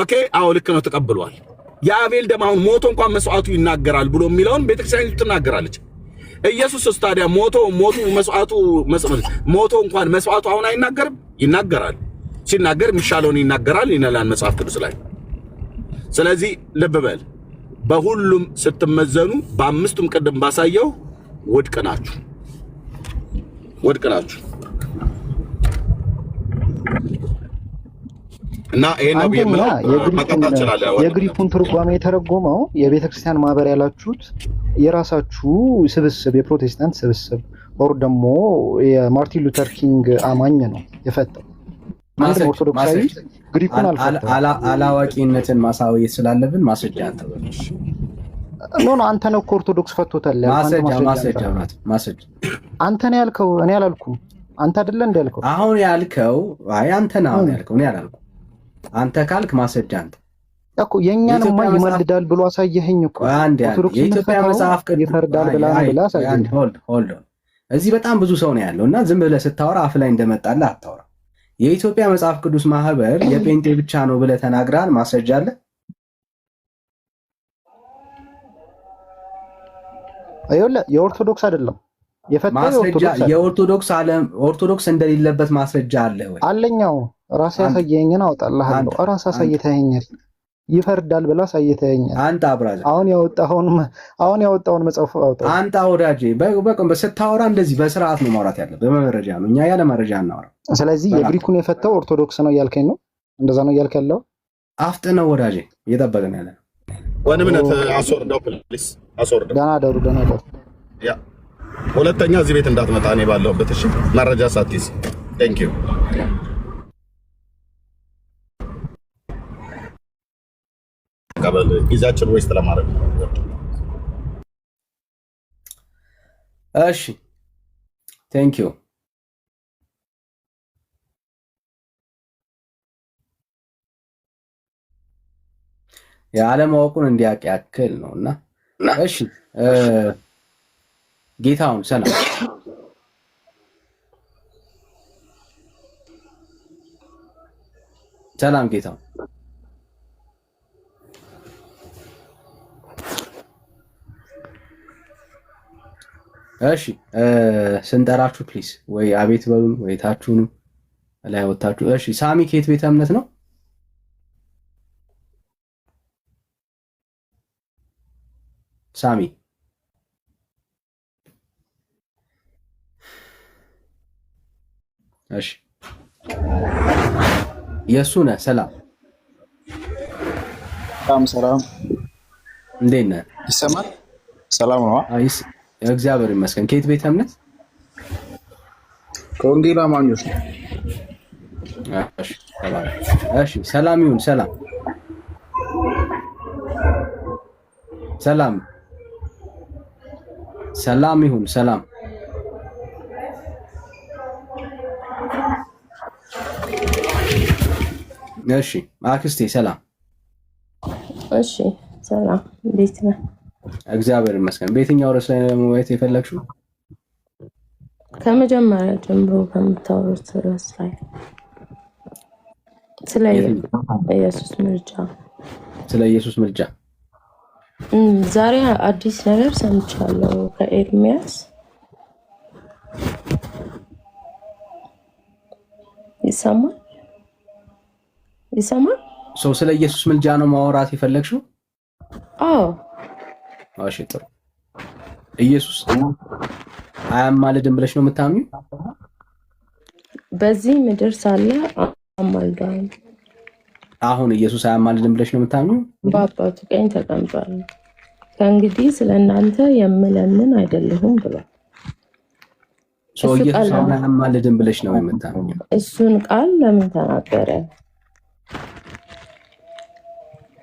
ኦኬ አዎ ልክ ነው፣ ተቀብሏል። የአቤል ደም አሁን ሞቶ እንኳን መስዋዕቱ ይናገራል ብሎ የሚለውን ቤተክርስቲያን ትናገራለች። ኢየሱስ ታዲያ ሞቶ እንኳን መስዋዕቱ አሁን አይናገርም? ይናገራል። ሲናገር የሚሻለውን ይናገራል ይላል መጽሐፍ ቅዱስ ላይ። ስለዚህ ልብ በል፣ በሁሉም ስትመዘኑ በአምስቱም ቅድም ባሳየው ውድቅ ናችሁ። እና ይሄን ነው የሚለው የግሪኩን ትርጓሜ የተረጎመው የቤተ ክርስቲያን ማህበር ያላችሁት የራሳችሁ ስብስብ የፕሮቴስታንት ስብስብ ኦር ደግሞ የማርቲን ሉተር ኪንግ አማኝ ነው የፈታው። አንድ ኦርቶዶክሳዊ ግሪኩን አልፈታም። አላዋቂነትን ማሳወየት ስላለብን ማስረጃ አንተ ነው ኦርቶዶክስ ፈቶታል። ማስረጃ አንተ ነው ያልከው፣ እኔ አላልኩም። አንተ አይደለ እንዳልከው አሁን ያልከው? አይ አንተ ነው አሁን ያልከው፣ እኔ አላልኩም። አንተ ካልክ ማስረጃ አንተ እኮ የኛንማ ይመልዳል ብሎ አሳየኸኝ እኮ። የኢትዮጵያ መጽሐፍ ቅዱስ ይፈርዳል ብላ አሳየኸኝ። ሆልድ እዚህ በጣም ብዙ ሰው ነው ያለው እና ዝም ብለህ ስታወራ አፍ ላይ እንደመጣልህ አታወራ። የኢትዮጵያ መጽሐፍ ቅዱስ ማህበር የጴንጤ ብቻ ነው ብለህ ተናግራል። ማስረጃ አለ? አይደለ? የኦርቶዶክስ አይደለም የፈታው ኦርቶዶክስ እንደሌለበት ማስረጃ አለ ወይ? አለኛው ራስ ያሳየኝን አወጣልሃለሁ። ራስ አሳይተኸኛል። ይፈርዳል ብላ አሳይተኸኛል። አንተ አብራዛ አሁን ያወጣውን መጽሐፍ አውጣው። አንተ ወዳጄ በቃ ስታወራ እንደዚህ በስርዓት ነው ማውራት ያለብህ። በመረጃ ነው፣ እኛ ያለ መረጃ እናወራ። ስለዚህ የግሪኩን የፈታው ኦርቶዶክስ ነው እያልከኝ ነው? እንደዛ ነው እያልክ ያለው? አፍጥነው ወዳጄ፣ እየጠበቅን ያለ ወንምነት አስወርደው ፕሊስ፣ አስወርደው። ደህና ደሩ። ያ ሁለተኛ እዚህ ቤት እንዳትመጣ እኔ ባለሁበት። እሺ መረጃ ሳትይዝ። ቴንክ ዩ። ቀበል ጊዜያችን ዌስት ለማድረግ ነው። እሺ ቴንክ ዩ። የዓለማወቁን እንዲያውቅ ያክል ነውና እሺ ጌታውን ሰላም ሰላም ጌታውን እሺ ስንጠራችሁ ፕሊዝ ወይ አቤት በሉን ወይ ታችሁኑ ላይ ወጣችሁ። እሺ ሳሚ ከየት ቤተ እምነት ነው? ሳሚ እሺ የሱ ነህ? ሰላም ሰላም፣ እንዴት ነህ? ይሰማል? ሰላም ነው? እግዚአብሔር ይመስገን። ከየት ቤተ እምነት? ከወንጌል አማኞች ነው። እሺ ሰላም ይሁን። ሰላም ሰላም ይሁን። ሰላም እሺ አክስቴ ሰላም። እሺ ሰላም፣ እንዴት ነህ? እግዚአብሔር ይመስገን። በየትኛው ርዕስ ላይ ነው መወያየት የፈለግሽው? ከመጀመሪያ ጀምሮ በምታወሩት ርዕስ ላይ ስለ ኢየሱስ ምልጃ። ስለ ኢየሱስ ምልጃ ዛሬ አዲስ ነገር ሰምቻለሁ ከኤርሚያስ። ይሰማል? ሰው ስለ ኢየሱስ ምልጃ ነው ማውራት የፈለግሽው? አዎ። እሺ ጥሩ። ኢየሱስ አያማልድም ብለሽ ነው የምታምኚው? በዚህ ምድር ሳለ አማልዷል። አሁን ኢየሱስ አያማልድም ብለሽ ነው የምታምኚው? በአባቱ ቀኝ ተቀምጧል። ከእንግዲህ ስለእናንተ የምለምን አይደለሁም ብሏል። ሰው ኢየሱስ አያማልድም ብለሽ ነው የምታምኚው? እሱን ቃል ለምን ተናገረ?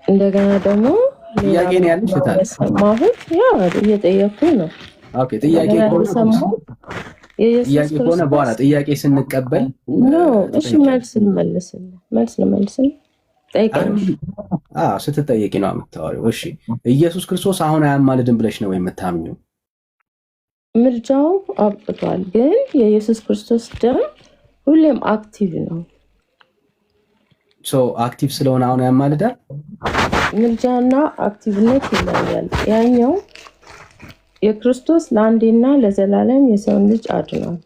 እንደገና ደግሞ ጥያቄ ነው ያለሽ ታዲያ? ሰማሁት። ያው እየጠየኩ ነው። ኦኬ ጥያቄ ከሆነ በኋላ ጥያቄ ስንቀበል ነው። እሺ መልስ ልመልስልህ። ጠይቀኝ። ስትጠየቂ ነው የምታወሪው። እሺ ኢየሱስ ክርስቶስ አሁን አያማልድም ብለሽ ነው የምታምኚው? ምልጃው አብቅቷል፣ ግን የኢየሱስ ክርስቶስ ደም ሁሌም አክቲቭ ነው። አክቲቭ ስለሆነ አሁን ያማልዳል? ምልጃና አክቲቭነት ይለያል። ያኛው የክርስቶስ ለአንዴና ለዘላለም የሰውን ልጅ አድኗል።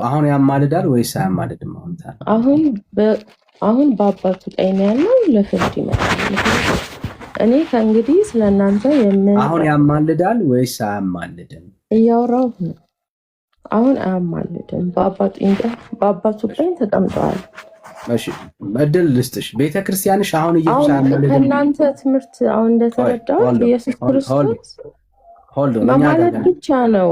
አሁን ያማልዳል ወይስ አያማልድም? አሁን በአባቱ ቀኝ ያለው ለፍርድ ይመጣል። እኔ ከእንግዲህ ስለእናንተ አሁን ያማልዳል ወይስ አያማልድም እያወራሁ ነው። አሁን አያማልድም፣ በአባቱ ቀኝ ተቀምጠዋል። እሺ እድል ልስጥሽ። ቤተክርስቲያንሽ አሁን ኢየሱስ አያማልድም ከእናንተ ትምህርት አሁን እንደተረዳሁት ኢየሱስ ክርስቶስ ማማለድ ብቻ ነው።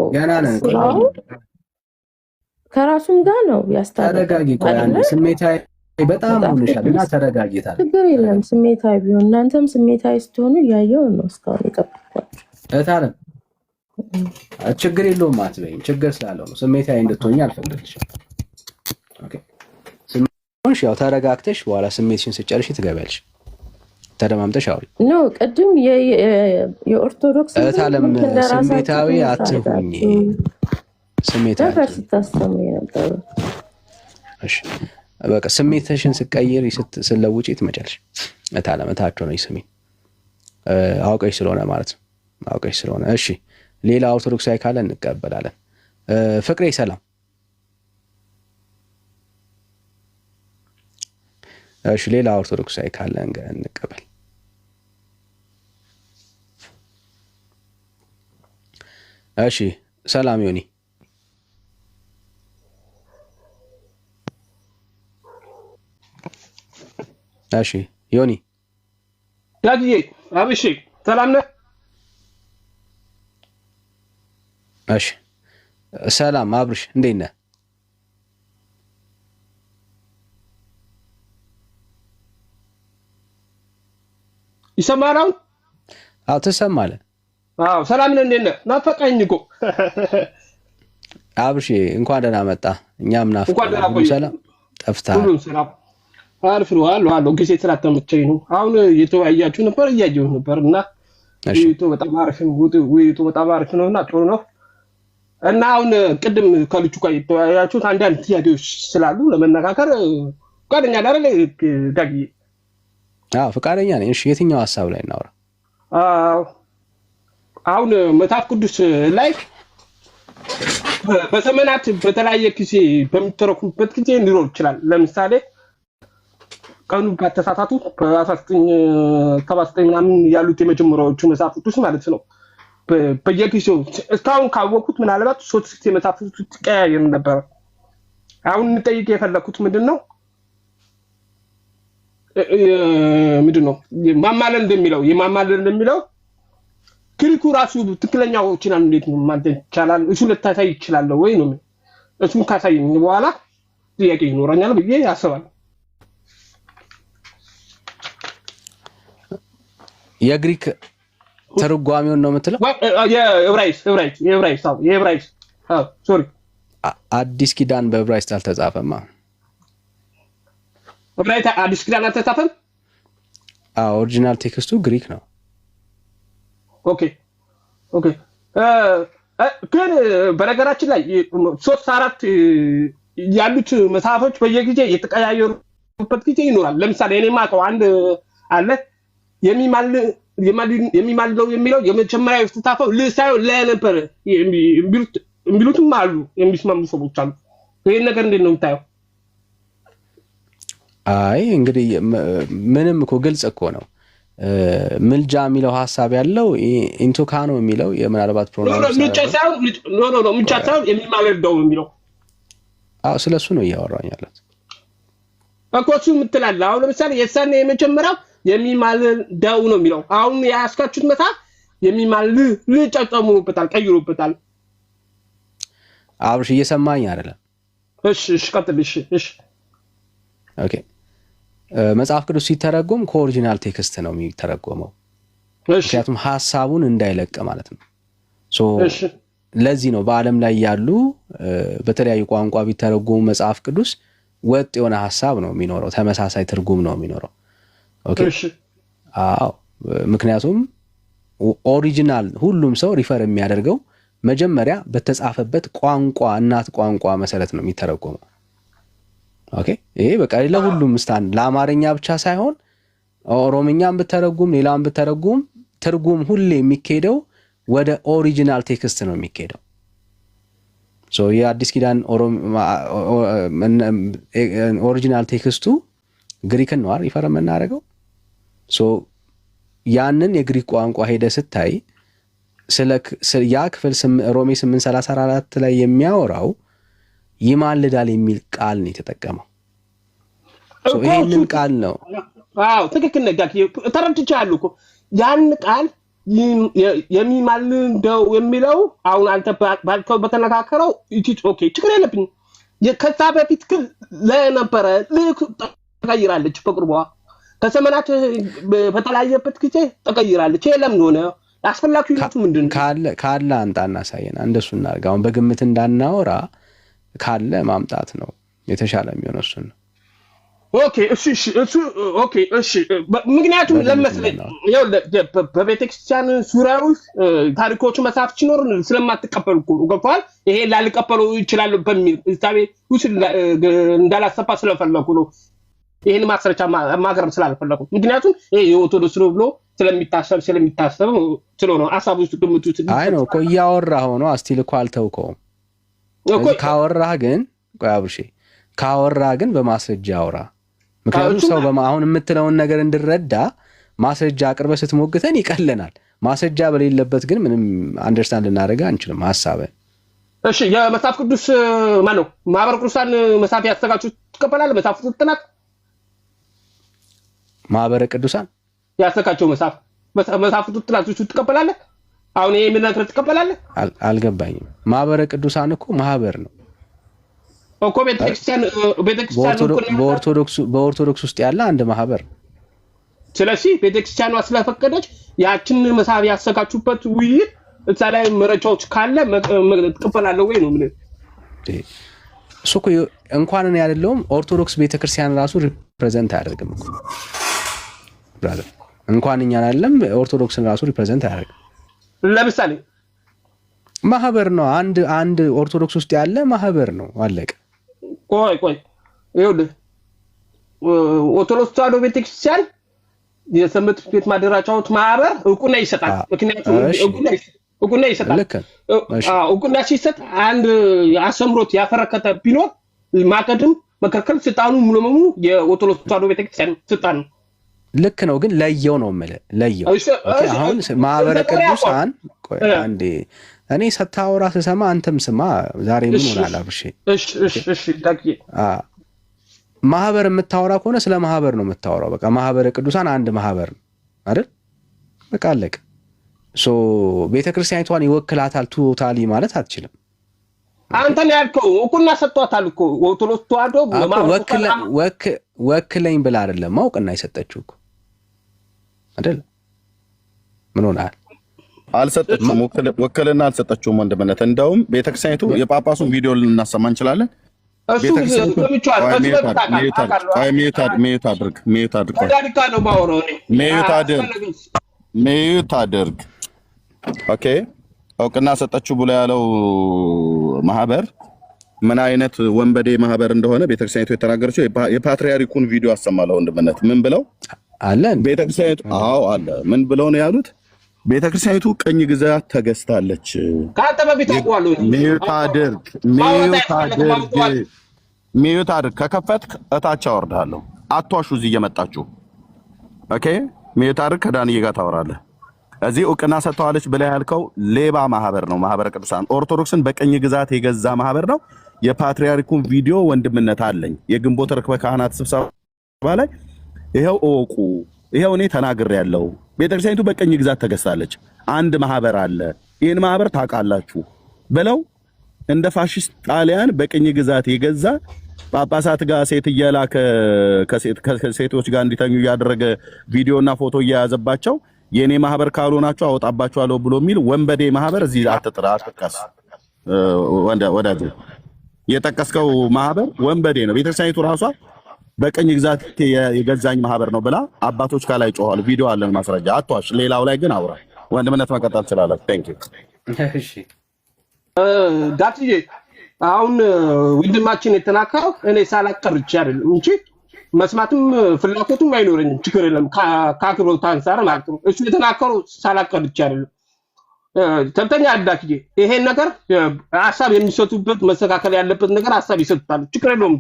ከራሱም ጋር ነው ያስታረቀው። ተረጋጊ። ቆይ አንዴ ስሜታዊ በጣም ሆነሻል እና ተረጋጊታል። ችግር የለም ስሜታዊ ቢሆን እናንተም ስሜታዊ ስትሆኑ እያየሁ ነው እስካሁን የጠበቅኳችሁ። እታለም ችግር የለውም አትበይኝ። ችግር ስላለው ነው ስሜታዊ እንድትሆኝ አልፈለግሽም። ኦኬ ስሜትሽ ያው ተረጋግተሽ በኋላ ስሜትሽን ስጨርሽ ትገቢያለሽ። ተደማምጠሽ አውሪ። ኖ ቅድም የኦርቶዶክስ እታለም ስሜታዊ አትሁኝ። ስሜታዊ ስታስተምሪ ነበር። እሺ በቃ ስሜትሽን ስቀይር ስለውጪ ትመጫለሽ። እታለም እታቸው ነው ስሜ አውቀሽ ስለሆነ ማለት ነው። አውቀሽ ስለሆነ እሺ። ሌላ ኦርቶዶክሳዊ ካለ እንቀበላለን። ፍቅሬ ሰላም። እሺ ሌላ ኦርቶዶክሳዊ ካለ እንቀበል። እሺ ሰላም ዮኒ። እሺ ዮኒ ዳግዬ አብሺ ሰላም ነህ? እሺ ሰላም አብርሽ እንዴት ነህ? ይሰማል አሁን? አዎ ትሰማለህ? አዎ ሰላም ነህ? እንዴት ነህ? ናፈቀኝ እኮ አብርሽ እንኳን ደህና መጣ። እኛም ናፍቀናል። ሰላም ጠፍተሃል? ሁሉም ሰላም አሪፍ ነው አለው ጊዜ ስላልተመቸኝ ነው። አሁን እየተወያያችሁ ነበር እያየሁ ነበር እና ውይይቱ በጣም አሪፍ ነው እና ጥሩ ነው እና አሁን ቅድም ከልጁ ጋር የተወያያችሁት አንዳንድ ጥያቄዎች ስላሉ ለመነጋገር ፈቃደኛ አይደል ዳግዬ? አዎ ፈቃደኛ ነኝ። እሺ የትኛው ሐሳብ ላይ እናውራ? አሁን መጽሐፍ ቅዱስ ላይ በዘመናት በተለያየ ጊዜ በሚተረኩበት ጊዜ ሊኖር ይችላል። ለምሳሌ ቀኑ ከተሳሳቱ በ1979 ምናምን ያሉት የመጀመሪያዎቹ መጽሐፍ ቅዱስ ማለት ነው በየጊዜው እስካሁን ካወቁት ምናልባት 3 ጊዜ መጽሐፍ ቅዱስ ተቀያየሩ ነበር። አሁን እንጠይቅ የፈለኩት ምንድነው ማማለል እንደሚለው ግሪኩ ራሱ ትክክለኛው ይችላል እንዴት ነው ማለት ይቻላል? እሱ ልታሳይ ይችላል ወይ ነው? እሱን ካሳየኝ በኋላ ጥያቄ ይኖረኛል ብዬ አስባለሁ። የግሪክ ትርጓሜውን ነው የምትለው? የዕብራይስጥ ሶሪ አዲስ ኪዳን በዕብራይስጥ አልተጻፈማ። ዕብራይት አዲስ ኪዳን አልተጻፈም? ኦሪጂናል ቴክስቱ ግሪክ ነው። ኦኬ ግን በነገራችን ላይ 3-4 ያሉት መጽሐፎች በየጊዜ የተቀያየሩበት ጊዜ ይኖራል። ለምሳሌ እኔ ማውቀው አንድ አለ የሚማልለው የሚለው የመጀመሪያው የተጻፈው ሳይሆን ለነበር የሚሉትም አሉ፣ የሚስማሙ ሰዎች አሉ። ይሄን ነገር እንዴት ነው የምታየው? አይ እንግዲህ ምንም እኮ ግልጽ እኮ ነው። ምልጃ የሚለው ሐሳብ ያለው ኢንቶካ ነው የሚለው የምናልባት ፕሮናንስ ምልጃ ሳይሆን የሚማልደው የሚለው ስለሱ ነው እያወራኝ ያለው እኮ። እሱ የምትላለህ አሁን ለምሳሌ የሳኔ የመጀመሪያው የሚማልደው ነው የሚለው። አሁን ያስካችሁት መጽሐፍ የሚማልል ጨምሮበታል፣ ቀይሮበታል። አብርሽ እየሰማኝ አይደለም? እሺ ቀጥል። እሺ ኦኬ። መጽሐፍ ቅዱስ ሲተረጎም ከኦሪጂናል ቴክስት ነው የሚተረጎመው፣ ምክንያቱም ሐሳቡን እንዳይለቅ ማለት ነው። ለዚህ ነው በዓለም ላይ ያሉ በተለያዩ ቋንቋ ቢተረጎሙ መጽሐፍ ቅዱስ ወጥ የሆነ ሐሳብ ነው የሚኖረው፣ ተመሳሳይ ትርጉም ነው የሚኖረው። ኦኬ ምክንያቱም ኦሪጂናል ሁሉም ሰው ሪፈር የሚያደርገው መጀመሪያ በተጻፈበት ቋንቋ እናት ቋንቋ መሰረት ነው የሚተረጎመው። ኦኬ ይሄ በቃ ለሁሉም ስታንድ ለአማርኛ ብቻ ሳይሆን ኦሮምኛም ብተረጉም ሌላም ብተረጉም ትርጉም ሁሌ የሚካሄደው ወደ ኦሪጂናል ቴክስት ነው የሚካሄደው። የአዲስ ኪዳን ኦሪጂናል ቴክስቱ ግሪክን ነው ሪፈር የምናደርገው። ያንን የግሪክ ቋንቋ ሄደ ስታይ ያ ክፍል ሮሜ 8:34 ላይ የሚያወራው ይማልዳል የሚል ቃል ነው የተጠቀመው። ይሄንን ቃል ነው ትክክል ነጋክ ተረድቻለሁ እኮ ያን ቃል የሚማልደው የሚለው አሁን አንተ ባልከው በተነካከረው ኦኬ ችግር የለብኝ። ከዛ በፊት ግን ለነበረ ተቀይራለች፣ በቅርቧ ከዘመናት በተለያየበት ጊዜ ተቀይራለች። ይሄ ለምን ሆነ? አስፈላጊነቱ ምንድነው? ካለ አንጣ እናሳየን፣ እንደሱ እናድርግ። አሁን በግምት እንዳናወራ ካለ ማምጣት ነው የተሻለ የሚሆነው። እሱ ነው እሺ። ምክንያቱም ለመስለኝ በቤተክርስቲያን ዙሪያ ውስጥ ታሪኮቹ መጽሐፍ ሲኖር ስለማትቀበሉ እኮ ገብቶሃል። ይሄ ላልቀበሉ ይችላሉ በሚል እዛቤ ውስጥ እንዳላሰፋ ስለፈለኩ ነው። ይሄን ማስረጃ ማቅረብ ስላልፈለኩ፣ ምክንያቱም ይሄ የኦርቶዶክስ ነው ብሎ ስለሚታሰብ ስለሆነ ሐሳቡ ውስጥ ግምቱ አይ ነው እኮ እያወራህ ነው። አስቲል እኮ አልተውከውም። ካወራህ ግን ቆይ አብርሼ ካወራህ ግን በማስረጃ አውራ። ምክንያቱም ሰው አሁን የምትለውን ነገር እንድረዳ ማስረጃ አቅርበህ ስትሞግተን ይቀለናል። ማስረጃ በሌለበት ግን ምንም አንደርስታንድ ልናደርግ አንችልም ሐሳብህን። እሺ የመጽሐፍ ቅዱስ ማነው ማህበረ ቅዱሳን መጽሐፍ ያዘጋጁት ትቀበላለህ? መጽሐፍ ጥናት ማህበረ ቅዱሳን ያዘጋጀው መጽሐፍ ጥናት ትቀበላለህ? አሁን ይሄ ምን ነገር ትቀበላለህ? አልገባኝም። ማህበረ ቅዱሳን እኮ ማህበር ነው እኮ ቤተክርስቲያን በኦርቶዶክስ ውስጥ ያለ አንድ ማህበር። ስለዚህ ቤተክርስቲያኗ ስለፈቀደች ያችን መጽሐፍ ያዘጋጁበት ውይይት እዛ ላይ መረጃዎች ካለ ትቀበላለህ ወይ ነው? ምን እሱ እኮ እንኳን እኔ አይደለሁም ኦርቶዶክስ ቤተክርስቲያን ራሱ ሪፕሬዘንት አያደርግም እኮ ብራዘር። እንኳን እኛን አይደለም ኦርቶዶክስን ራሱ ሪፕሬዘንት አያደርግም። ለምሳሌ ማህበር ነው፣ አንድ ኦርቶዶክስ ውስጥ ያለ ማህበር ነው፣ አለቀ። ቆይ ይኸውልህ ኦርቶዶክስ ተዋሕዶ ቤተክርስቲያን የሰንበት ቤት ማደራጃዎች ማህበር እውቅና ይሰጣል። ምክንያቱም እውቅና ይሰጣል። እውቅና ሲሰጥ አንድ አስተምሮት ያፈረከተ ቢኖር ማቀድም መከልከል ስልጣኑ ሙሉ በሙሉ የኦርቶዶክስ ተዋሕዶ ቤተክርስቲያን ስልጣን ነው። ልክ ነው፣ ግን ለየው ነው የምልህ ለየው። አሁን ማህበረ ቅዱሳን ቆይ አንዴ እኔ ስታወራ ስሰማ አንተም ስማ። ዛሬ ምን ሆናል አብርሼ? እሺ ዳግዬ ማህበር የምታወራ ከሆነ ስለ ማህበር ነው የምታወራው። በቃ ማህበረ ቅዱሳን አንድ ማህበር ነው አይደል? በቃ አለቀ። ቤተክርስቲያኒቷን ይወክላታል ቶታሊ ማለት አትችልም። አንተ ነው ያልከው እውቅና ሰጥቷታል እኮ ኦርቶዶክስ ተዋሕዶ ወክለኝ ብላ አይደለም እውቅና የሰጠችው እኮ አይደል? ምን ሆናል? አልሰጠችውም፣ ውክልና አልሰጠችውም ወንድምነት። እንደውም ቤተክርስቲያኒቱ የጳጳሱን ቪዲዮ ልናሰማ እንችላለን። እሱ ከብቻው ሚዩት አድርግ። ኦኬ እውቅና ሰጠችሁ ብሎ ያለው ማህበር ምን አይነት ወንበዴ ማህበር እንደሆነ ቤተክርስቲያኒቱ የተናገረችው የፓትሪያርኩን ቪዲዮ አሰማለሁ። ወንድምነት ምን ብለው አለን ቤተክርስቲያኒቱ? አዎ አለ። ምን ብለው ነው ያሉት? ቤተክርስቲያኒቱ ቅኝ ግዛት ተገዝታለች። ሚዩት አድርግ። ከከፈትክ እታች አወርድሃለሁ። አትዋሹ እዚህ እየመጣችሁ። ኦኬ ሚዩት አድርግ። ከዳንዬ ጋር ታወራለህ። እዚህ እውቅና ሰጥተዋለች ብለህ ያልከው ሌባ ማህበር ነው። ማህበረ ቅዱሳን ኦርቶዶክስን በቅኝ ግዛት የገዛ ማህበር ነው። የፓትሪያርኩን ቪዲዮ ወንድምነት አለኝ። የግንቦት ርክበ ካህናት ስብሰባ ላይ ይሄው እወቁ፣ ይሄው እኔ ተናግሬያለሁ። ቤተክርስቲያኒቱ በቅኝ ግዛት ተገዝታለች። አንድ ማህበር አለ፣ ይህን ማህበር ታውቃላችሁ ብለው እንደ ፋሽስት ጣሊያን በቅኝ ግዛት የገዛ ጳጳሳት ጋር ሴት እየላከ ከሴቶች ጋር እንዲተኙ እያደረገ ቪዲዮና ፎቶ እየያዘባቸው የኔ ማህበር ካልሆናችሁ አወጣባችኋለሁ ብሎ የሚል ወንበዴ ማህበር እዚህ አትጥቀስ። ወዳጅ የጠቀስከው ማህበር ወንበዴ ነው። ቤተክርስቲያኒቱ ራሷ በቅኝ ግዛት የገዛኝ ማህበር ነው ብላ አባቶች ካላይ ጮኋል። ቪዲዮ አለን ማስረጃ። አትዋሽ። ሌላው ላይ ግን አውራ። ወንድምነት መቀጠል ትችላለህ። ቴንክ ዩ። እሺ ዳትዬ አሁን ወንድማችን የተናካው እኔ ሳላቀርጭ አይደለም እንጂ መስማትም ፍላጎቱም አይኖረኝም። ችግር የለም ከአክብሮት አንፃር ማለት ነው። እሱ የተናከረው ሳላቀርጭ አይደለም። ተምተኛ አዳክዬ ይሄን ነገር ሐሳብ የሚሰጡበት መስተካከል ያለበት ነገር ሐሳብ ይሰጡታል። ችግር የለውም።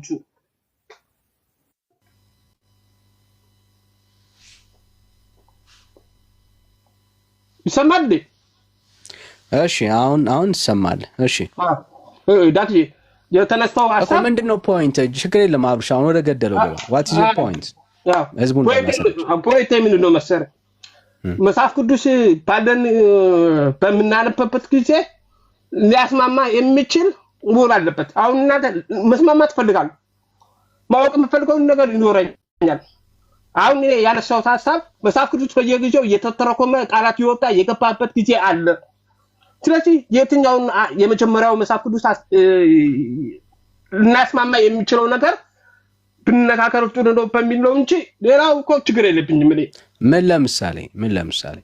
ይሰማል። እሺ አሁን ይሰማል። እሺ ዳትዬ የተነሳው ሐሳብ ምንድነው? ፖይንት ችግር የለም አብርሽ፣ አሁን ወደ ገደለው ገባ። ዋት ኢዝ ዩር ፖይንት? ህዝቡን ፖይንት ምንድነው መሰለህ? መጽሐፍ ቅዱስ ባለን በምናነበበት ጊዜ ሊያስማማ የሚችል መሆን አለበት። አሁን እናንተ መስማማት ትፈልጋለህ፣ ማወቅ የምፈልገውን ነገር ይኖረኛል። አሁን ያነሳሁት ሐሳብ መጽሐፍ ቅዱስ በየጊዜው እየተተረኮመ ቃላት ይወጣ የገባበት ጊዜ አለ። ስለዚህ የትኛውን የመጀመሪያው መጽሐፍ ቅዱስ እናስማማ የሚችለው ነገር ብንነካከር ጥሩ ነው በሚል ነው እንጂ ሌላው እኮ ችግር የለብኝም። እኔ ምን ለምሳሌ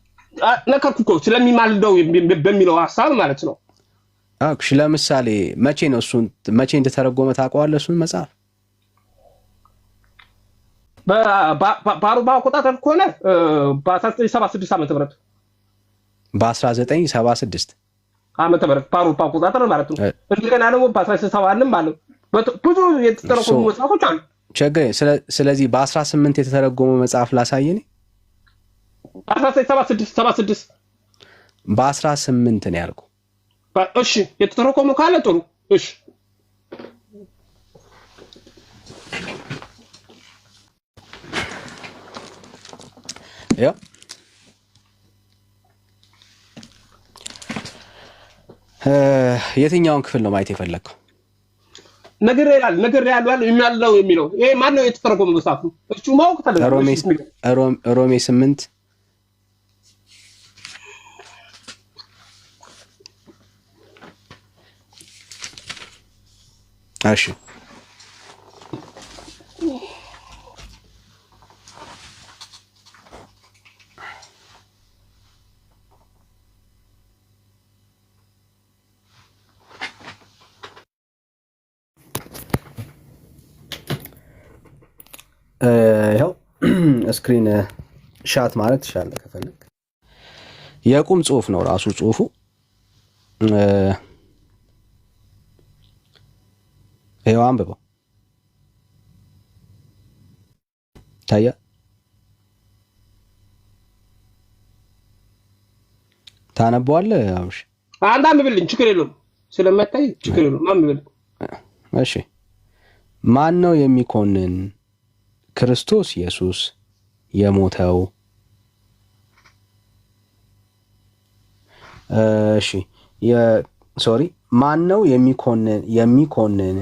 ነካኩ እኮ ስለሚማልደው በሚለው ሐሳብ ማለት ነው። እሺ ለምሳሌ መቼ እንደተረጎመ ታውቀዋለህ? እሱን መጽሐፍ በአሩባ አቆጣጠር ከሆነ በ1976 ዓመተ ምህረት በ1976 ዓመተ ምህረት በአውሮፓ አቆጣጠር ማለት ነው። እንደገና ደግሞ በ1971 ማለት ብዙ የተተረጎሙ መጽሐፎች አሉ። ቸገይ ስለዚህ በ18 የተተረጎመ መጽሐፍ ላሳየኝ። 1976 በ18 ነው ያልኩ። እሺ የተተረጎመ ካለ ጥሩ። እሺ ያ የትኛውን ክፍል ነው ማየት የፈለከው? ነገር ያለው የሚለው ይሄ ማን ነው የተተረጎመ መጽሐፍ? እሱ ማወቅ ተደረገ። ሮሜ 8 እሺ ይኸው ስክሪን ሻት ማለት ትችላለህ ከፈለግ። የቁም ጽሁፍ ነው ራሱ ጽሁፉ። ይኸው አንብበው ታያ። ታነበዋለህ አብሽ? አንድ አንብብልኝ፣ ችግር የለውም ስለማታይ ችግር የለውም አንብብልኝ። እሺ ማን ነው የሚኮንን? ክርስቶስ ኢየሱስ የሞተው። እሺ ማን ነው የሚኮንን?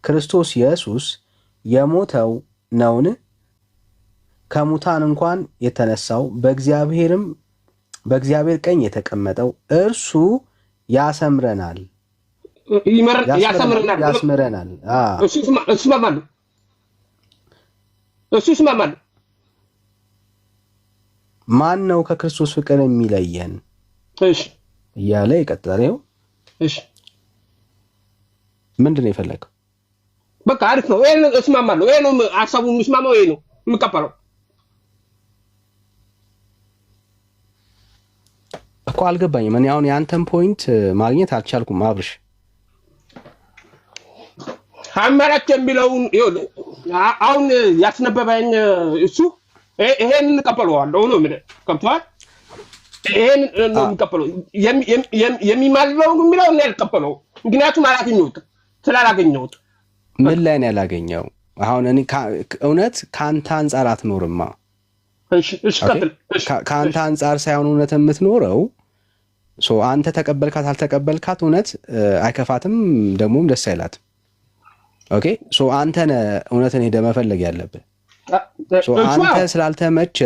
ክርስቶስ ኢየሱስ የሞተው ነውን? ከሙታን እንኳን የተነሳው በእግዚአብሔር ቀኝ የተቀመጠው እርሱ ያሰምረናል። ያስምረናል። እሱ ይስማማል። ማን ነው ከክርስቶስ ፍቅር የሚለየን? እሺ እያለ ይቀጥላል። እሺ ምንድን ነው የፈለገው? በቃ አሪፍ ነው። ይሄ ነው እስማማለሁ። ይሄ ነው ሐሳቡ የሚስማማው። ይሄ ነው የምቀበለው እኮ። አልገባኝም። እኔ አሁን ያንተን ፖይንት ማግኘት አልቻልኩም አብርሽ። አማራጭ የሚለውን አሁን ያስነበበኝ እሱ ይሄን እንቀበለዋለሁ ነው ምን ከብቷል። ይሄን ነው የምቀበለው። የሚማልለው የሚለው እኔ አልቀበለው። ምክንያቱም ስላላገኘሁት። ምን ላይ ነው ያላገኘው? አሁን እኔ እውነት ከአንተ አንጻር አትኖርማ። እሺ ቀጥል። ከአንተ አንጻር ሳይሆን እውነት የምትኖረው አንተ ተቀበልካት አልተቀበልካት እውነት አይከፋትም፣ ደግሞም ደስ አይላትም። ኦኬ አንተ ነህ እውነትን ሄደህ መፈለግ ያለብህ። አንተ ስላልተመቸ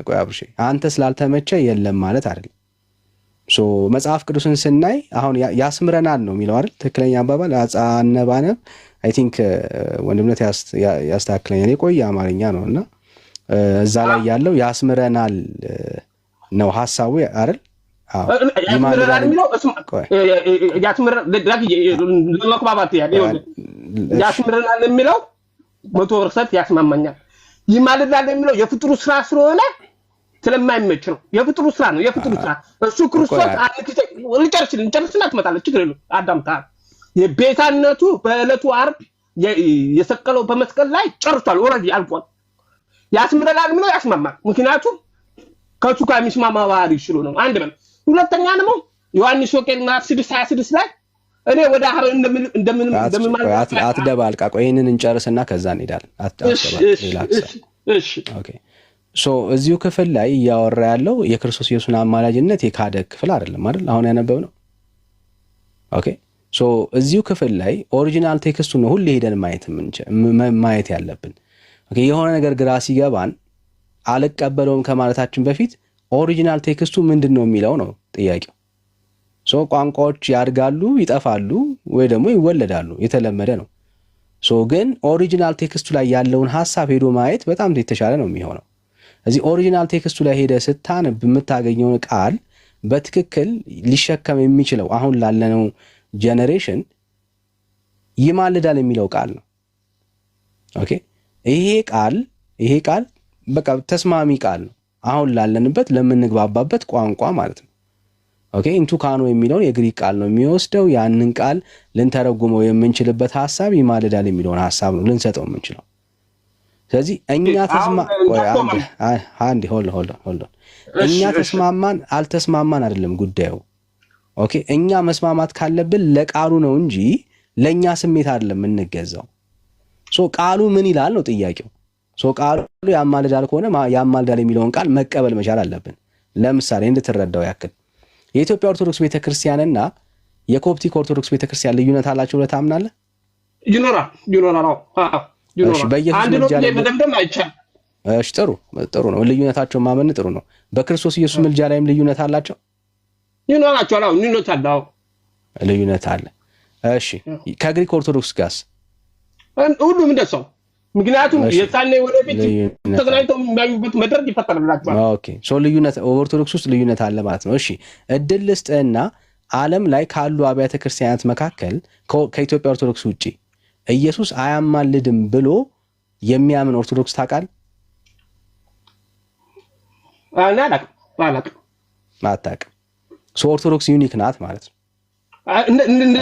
ቆይ አብርሽ፣ አንተ ስላልተመቸ የለም ማለት አይደለም። መጽሐፍ ቅዱስን ስናይ አሁን ያስምረናል ነው የሚለው አይደል? ትክክለኛ አባባል አነባነብ አይ ቲንክ ወንድምነት ያስተካክለኛል። የቆየ አማርኛ ነው እና እዛ ላይ ያለው ያስምረናል ነው ሐሳቡ አይደል? ያስምረናል የሚለው ያስምረናል የሚለው 100% ያስማማኛል። ይማልዳል የሚለው የፍጥሩ ስራ ስለሆነ ስለማይመች ነው። የፍጥሩ ስራ ነው። የፍጥሩ ስራ እሱ ክርስቶስ ልጨርስና ትመጣለች። ችግር የለውም። አዳምጣል። የቤዛነቱ በዕለቱ ዓርብ የሰቀለው በመስቀል ላይ ጨርሷል። ኦልሬዲ አልቋል። ያስምረናል የሚለው ያስማማል። ምክንያቱም ከሱ ጋር የሚስማማ ባህሪ ስለሆነ ነው። አንድ በል። ሁለተኛ ደግሞ ዮሐንስ ወንጌል 6:26 ላይ እኔ ወደ አብ እንደምንማልድ አትደባልቃ። ቆይ ይሄንን እንጨርስና ከዛ እንሄዳለን። እሺ ኦኬ። እዚሁ ክፍል ላይ እያወራ ያለው የክርስቶስ ኢየሱስን አማላጅነት የካደ ክፍል አይደለም አይደል? አሁን ያነበብነው። ኦኬ እዚሁ ክፍል ላይ ኦሪጂናል ቴክስቱ ነው ሁሌ ሄደን ማየት ያለብን። ኦኬ የሆነ ነገር ግራ ሲገባን አልቀበለውም ከማለታችን በፊት ኦሪጂናል ቴክስቱ ምንድን ነው የሚለው ነው ጥያቄው። ቋንቋዎች ያድጋሉ፣ ይጠፋሉ፣ ወይ ደግሞ ይወለዳሉ፣ የተለመደ ነው። ግን ኦሪጂናል ቴክስቱ ላይ ያለውን ሐሳብ ሄዶ ማየት በጣም የተሻለ ነው የሚሆነው። እዚህ ኦሪጂናል ቴክስቱ ላይ ሄደ ስታነብ የምታገኘውን ቃል በትክክል ሊሸከም የሚችለው አሁን ላለነው ጄኔሬሽን ይማልዳል የሚለው ቃል ነው። ኦኬ ይሄ ቃል በቃ ተስማሚ ቃል ነው አሁን ላለንበት ለምንግባባበት ቋንቋ ማለት ነው። ኦኬ ኢንቱካኖ የሚለውን የግሪክ ቃል ነው የሚወስደው። ያንን ቃል ልንተረጉመው የምንችልበት ሐሳብ ይማልዳል የሚለውን ሐሳብ ነው ልንሰጠው የምንችለው። ስለዚህ እኛ እኛ ተስማማን አልተስማማን አይደለም ጉዳዩ። ኦኬ እኛ መስማማት ካለብን ለቃሉ ነው እንጂ ለኛ ስሜት አይደለም የምንገዛው። ቃሉ ምን ይላል ነው ጥያቄው። ቃሉ ያማልዳል ከሆነ ያማልዳል የሚለውን ቃል መቀበል መቻል አለብን። ለምሳሌ እንድትረዳው ያክል የኢትዮጵያ ኦርቶዶክስ ቤተክርስቲያንና የኮፕቲክ ኦርቶዶክስ ቤተክርስቲያን ልዩነት አላቸው ብለህ ታምናለህ? ይኖራል። በኢየሱስ ምልጃ ላይ እሺ፣ ጥሩ ነው። ልዩነታቸው ማመን ጥሩ ነው። በክርስቶስ ኢየሱስ ምልጃ ላይም ልዩነት አላቸው? ይኖራቸዋል። ልዩነት አለ። እሺ፣ ከግሪክ ኦርቶዶክስ ጋርስ? ሁሉም እንደሰው ምክንያቱም የታነ ወደፊት ተገናኝተው የሚያዩበት መድረክ ይፈጠርላቸዋል። ኦኬ ልዩነት ኦርቶዶክስ ውስጥ ልዩነት አለ ማለት ነው። እሺ እድል ልስጥህና ዓለም ላይ ካሉ አብያተ ክርስቲያናት መካከል ከኢትዮጵያ ኦርቶዶክስ ውጪ ኢየሱስ አያማልድም ብሎ የሚያምን ኦርቶዶክስ ታውቃለህ? አላውቅም። አታውቅም። ኦርቶዶክስ ዩኒክ ናት ማለት ነው።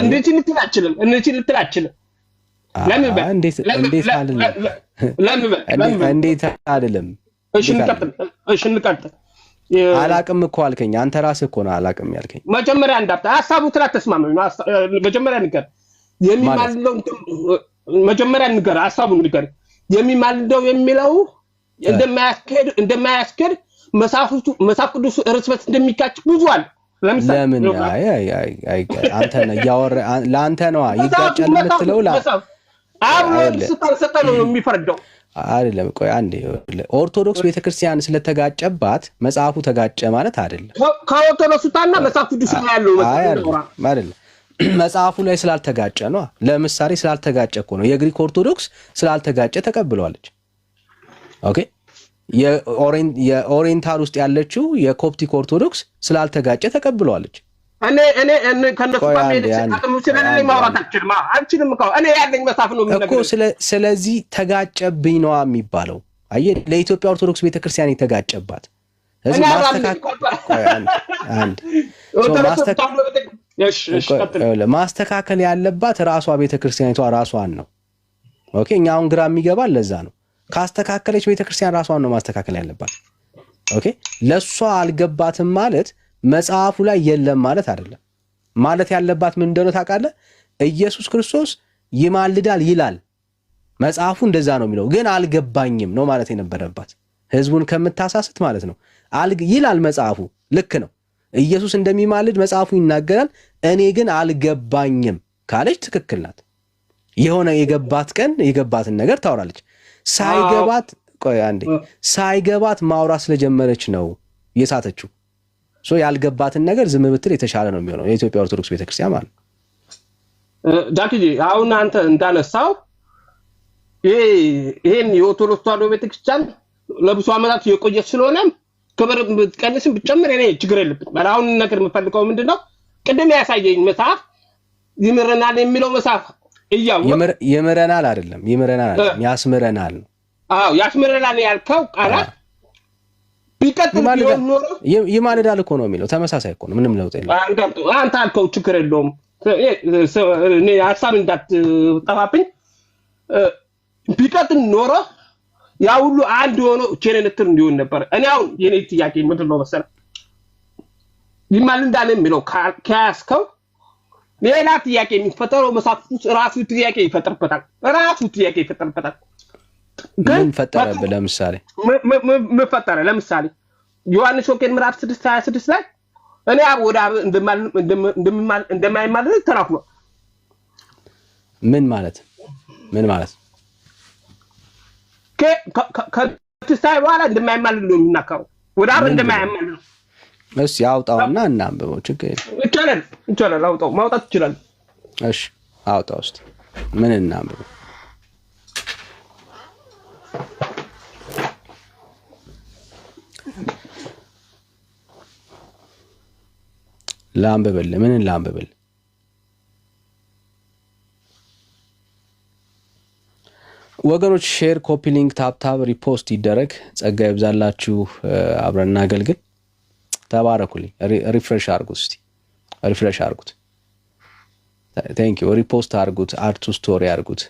እንዴት ልትል አችልም። እንዴት አይደለም? እሺ እንቀጥል። አላቅም እኮ አልከኝ አንተ ራስህ እኮ ነው አላቅም ያልከኝ። መጀመሪያ እንዳብታ ሐሳቡ ተስማማኝ ነው። መጀመሪያ ንገር የሚማልደው መጀመሪያ ንገር ሐሳቡን ንገር። የሚማልደው የሚለው እንደማያስኬድ መጽሐፍ ቅዱስ እርስ በርስ እንደሚጋጭ ብዙ አለ። ለምን አንተ ነው ያወራ ለአንተ ነው ይጋጫል የምትለው አብሮን ስታልሰጠ ነው የሚፈርደው አይደለም። ቆይ አንዴ ኦርቶዶክስ ቤተክርስቲያን ስለተጋጨባት መጽሐፉ ተጋጨ ማለት አይደለም። ከኦርቶዶክስ ታና መጽሐፍ ቅዱስ ያለው አይደለም። መጽሐፉ ላይ ስላልተጋጨ ነው። ለምሳሌ ስላልተጋጨ እኮ ነው የግሪክ ኦርቶዶክስ ስላልተጋጨ ተቀብለዋለች። ኦኬ የኦሪየንታል ውስጥ ያለችው የኮፕቲክ ኦርቶዶክስ ስላልተጋጨ ተቀብለዋለች። እኔ ከነሱ ስለዚህ ተጋጨብኝ ነው የሚባለው። አየህ ለኢትዮጵያ ኦርቶዶክስ ቤተክርስቲያን የተጋጨባት ማስተካከል ያለባት ራሷ ቤተክርስቲያኒቷ ራሷን ነው። ኦኬ እኛ አሁን ግራ የሚገባ ለዛ ነው። ካስተካከለች ቤተክርስቲያን ራሷን ነው ማስተካከል ያለባት። ኦኬ ለሷ አልገባትም ማለት መጽሐፉ ላይ የለም ማለት አይደለም። ማለት ያለባት ምን እንደሆነ ታውቃለህ? ኢየሱስ ክርስቶስ ይማልዳል ይላል መጽሐፉ፣ እንደዛ ነው የሚለው። ግን አልገባኝም ነው ማለት የነበረባት። ህዝቡን ከምታሳስት ማለት ነው። ይላል መጽሐፉ፣ ልክ ነው። ኢየሱስ እንደሚማልድ መጽሐፉ ይናገራል። እኔ ግን አልገባኝም ካለች ትክክል ናት። የሆነ የገባት ቀን የገባትን ነገር ታወራለች። ሳይገባት ማውራት ስለጀመረች ነው የሳተችው። ያልገባትን ነገር ዝም ብትል የተሻለ ነው የሚሆነው የኢትዮጵያ ኦርቶዶክስ ቤተክርስቲያን ማለት ነው። ዳክዬ አሁን አንተ እንዳነሳው ይሄን የኦርቶዶክስ ተዋሕዶ ቤተክርስቲያን ለብዙ ዓመታት የቆየች ስለሆነ ክብር ብትቀንስም ብትጨምር እኔ ችግር የለብኝም። አሁን ነገር የምፈልገው ምንድነው ቅድም ያሳየኝ መጽሐፍ ይምረናል የሚለው መጽሐፍ ይምረናል አይደለም ያስምረናል ነው። አዎ ያስምረናል ያልከው ቃላት ቢቀጥል ቢሆን ኖሮ ይማልዳል እኮ ነው የሚለው። ተመሳሳይ እኮ ነው፣ ምንም ለውጥ የለም። አንተ አልከው ችግር የለውም። እኔ ሀሳብ እንዳትጠፋብኝ ቢቀጥል ኖሮ ያ ሁሉ አንድ ሆኖ ቼኔንትር እንዲሆን ነበር። እኔ አሁን የኔ ጥያቄ ምንድን ነው መሰለህ ይማልዳል የሚለው ከያዝከው ሌላ ጥያቄ የሚፈጠረው መጽሐፍ ራሱ ጥያቄ ይፈጥርበታል። ምን ፈጠረብህ? ለምሳሌ ምን ፈጠረ? ለምሳሌ ዮሐንስ ወንጌል ምዕራፍ 6:26 ላይ እኔ አብ ወደ አብ እንደማይማልድ ተናግሯል። ምን ማለት ከትንሣኤ በኋላ እንደማይማልድ ነው የሚናገረው። ወደ አብ እንደማይማልድ ነው። እሺ አውጣውና እናንብበው። ችግር ይቻላል። ማውጣት ይችላል። እሺ አውጣው እስቲ ምን እናንብበው? ላንብብል? ምን ላንብብል? ወገኖች ሼር፣ ኮፒ ሊንክ፣ ታፕ ሪፖስት ይደረግ። ጸጋ ይብዛላችሁ። አብረን እናገልግል። ተባረኩልኝ። ሪፍሬሽ አድርጉት እስቲ ሪፍሬሽ አድርጉት። ቴንክ ዩ። ሪፖስት አድርጉት። አድ ቱ ስቶሪ አድርጉት።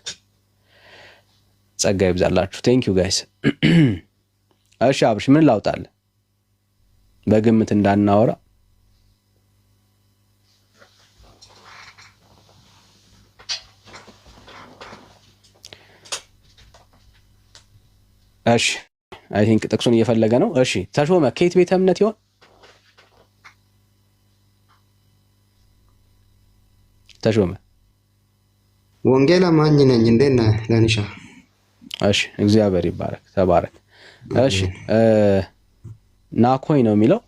ጸጋ ይብዛላችሁ። ቴንክ ዩ ጋይስ። እሺ አብርሽ ምን ላውጣለ? በግምት እንዳናወራ እሺ አይ ቲንክ ጥቅሱን እየፈለገ ነው። እሺ ተሾመ ከየት ቤተ እምነት ይሆን? ተሾመ ወንጌል አማኝ ነኝ። እንዴት ነህ ለንሻ? እሺ እግዚአብሔር ይባረክ። ተባረክ። እሺ ናኮይ ነው የሚለው።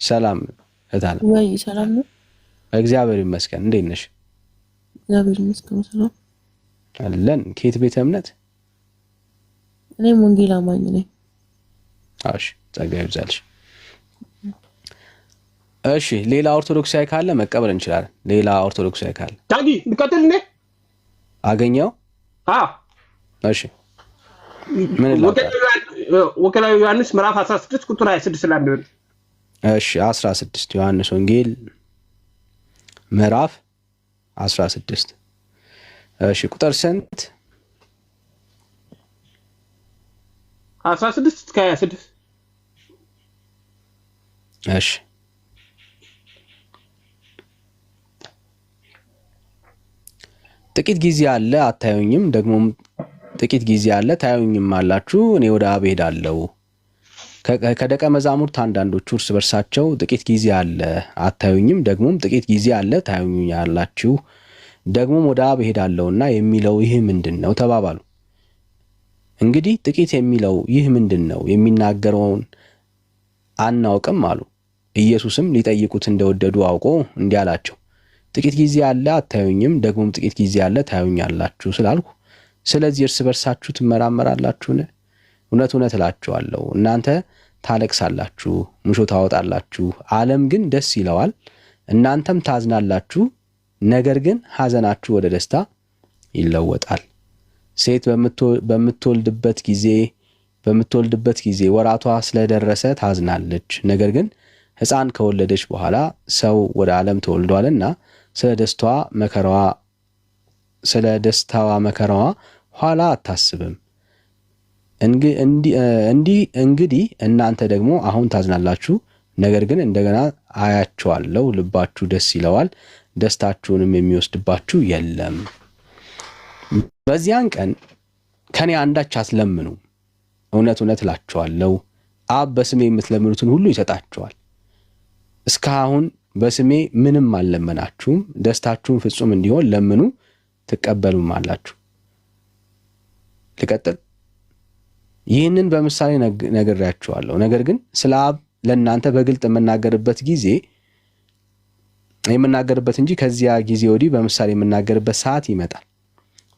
ሰላም እታለ ወይ ሰላም ነው። እግዚአብሔር ይመስገን። እንዴት ነሽ? እግዚአብሔር ይመስገን ሰላም አለን። ከየት ቤተ እምነት? እኔም ወንጌል አማኝ ነኝ። እሺ ጸጋ ይብዛልሽ። እሺ ሌላ ኦርቶዶክሳዊ ካለ መቀበል እንችላለን። ሌላ ኦርቶዶክሳዊ ካለ ታዲ ልቀጥል እንዴ? አገኘው? እሺ ምን ወንጌላዊ ዮሐንስ ምዕራፍ 16 ቁጥር 26 ላይ ነው። እሺ 16 ዮሐንስ ወንጌል ምዕራፍ 16 እሺ ቁጥር ስንት? 16 እስከ 26 እሺ ጥቂት ጊዜ አለ አታዩኝም፣ ደግሞም ጥቂት ጊዜ አለ ታዩኝም አላችሁ፣ እኔ ወደ አብ ሄዳለሁ። ከደቀ መዛሙርት አንዳንዶቹ እርስ በርሳቸው ጥቂት ጊዜ አለ አታዩኝም፣ ደግሞም ጥቂት ጊዜ አለ ታዩኛላችሁ፣ ደግሞም ወደ አብ ሄዳለሁና የሚለው ይህ ምንድን ነው ተባባሉ። እንግዲህ ጥቂት የሚለው ይህ ምንድን ነው? የሚናገረውን አናውቅም አሉ። ኢየሱስም ሊጠይቁት እንደወደዱ አውቆ እንዲህ አላቸው፣ ጥቂት ጊዜ አለ አታዩኝም፣ ደግሞም ጥቂት ጊዜ አለ ታዩኛላችሁ ስላልኩ ስለዚህ እርስ በርሳችሁ ትመራመራላችሁን? እውነት እውነት እላችኋለሁ እናንተ ታለቅሳላችሁ፣ ሙሾ ታወጣላችሁ፣ ዓለም ግን ደስ ይለዋል። እናንተም ታዝናላችሁ፣ ነገር ግን ሐዘናችሁ ወደ ደስታ ይለወጣል። ሴት በምትወልድበት ጊዜ ወራቷ ስለደረሰ ታዝናለች። ነገር ግን ሕፃን ከወለደች በኋላ ሰው ወደ ዓለም ተወልዷልና ስለ ደስታዋ መከራዋ ኋላ አታስብም። እንግዲህ እናንተ ደግሞ አሁን ታዝናላችሁ፣ ነገር ግን እንደገና አያችኋለሁ፣ ልባችሁ ደስ ይለዋል፣ ደስታችሁንም የሚወስድባችሁ የለም። በዚያን ቀን ከኔ አንዳች አትለምኑ፣ እውነት እውነት እላችኋለሁ አብ በስሜ የምትለምኑትን ሁሉ ይሰጣችኋል። እስካሁን በስሜ ምንም አልለመናችሁም፣ ደስታችሁን ፍጹም እንዲሆን ለምኑ ትቀበሉም አላችሁ። ልቀጥል። ይህንን በምሳሌ ነግሬያችኋለሁ። ነገር ግን ስለ አብ ለእናንተ በግልጥ የምናገርበት እንጂ ከዚያ ጊዜ ወዲህ በምሳሌ የምናገርበት ሰዓት ይመጣል።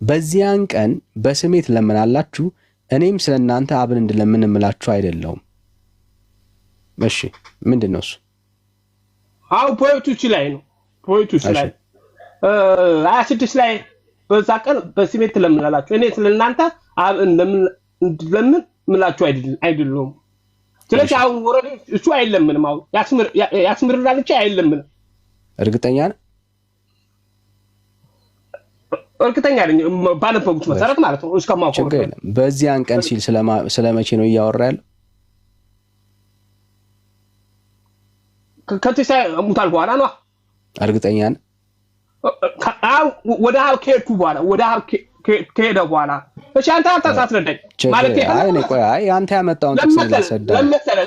በዚያን ቀን በስሜ ትለምናላችሁ፣ እኔም ስለ እናንተ አብን እንድለምን እምላችሁ አይደለሁም። እሺ ምንድን ነው እሱ? አሁን ፖይንቱ ላይ ነው። ፖይንቱ ላይ 26 ላይ በዛ ቀን በስሜ ትለምናላችሁ፣ እኔ ስለ እናንተ አብን እንድለምን እምላችሁ አይደለሁም። ስለዚህ አሁን ወረደ እሱ አይለምንም። አሁን ያስምርናል እንጂ አይለምንም። እርግጠኛ ነኝ ባነበብኩት መሰረት ማለት ነው። እስከማውቀው በዚያን ቀን ሲል ስለመቼ ነው እያወራ ያለው? ከትንሣኤ ሙታን በኋላ ነው። እርግጠኛ ነኝ ወደ አብ ከሄድኩ በኋላ ከሄደ በኋላ። እሺ አንተ አታስረዳኝ ማለት አይ አንተ ያመጣውን ጥቅስ ላስረዳ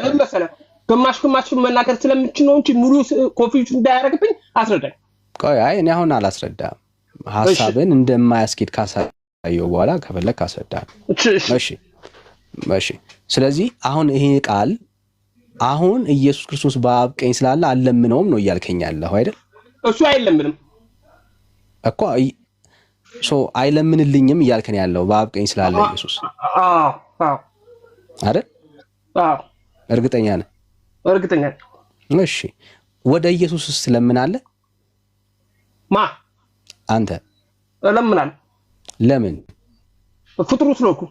ለምሳሌ ግማሽ መናገር ስለምችል ነው እንጂ ሙሉ ኮንፊውዥን እንዳያደርግብኝ አስረዳኝ። አይ እኔ አሁን አላስረዳም። ሐሳብን እንደማያስኬድ ካሳየው በኋላ ከፈለክ አስረዳኝ። እሺ ስለዚህ አሁን ይሄ ቃል አሁን ኢየሱስ ክርስቶስ በአብ ቀኝ ስላለ አልለምነውም ነው እያልከኝ ያለኸው አይደል? እሱ አይለምንም እኮ አይለምንልኝም እያልከኝ ያለው በአብ ቀኝ ስላለ ኢየሱስ አይደል? እርግጠኛ ነህ? እርግጠኛ ነኝ። እሺ ወደ ኢየሱስስ ትለምናለህ? አንተ እለምናለሁ። ለምን? ፍጥሩ ስለኩ።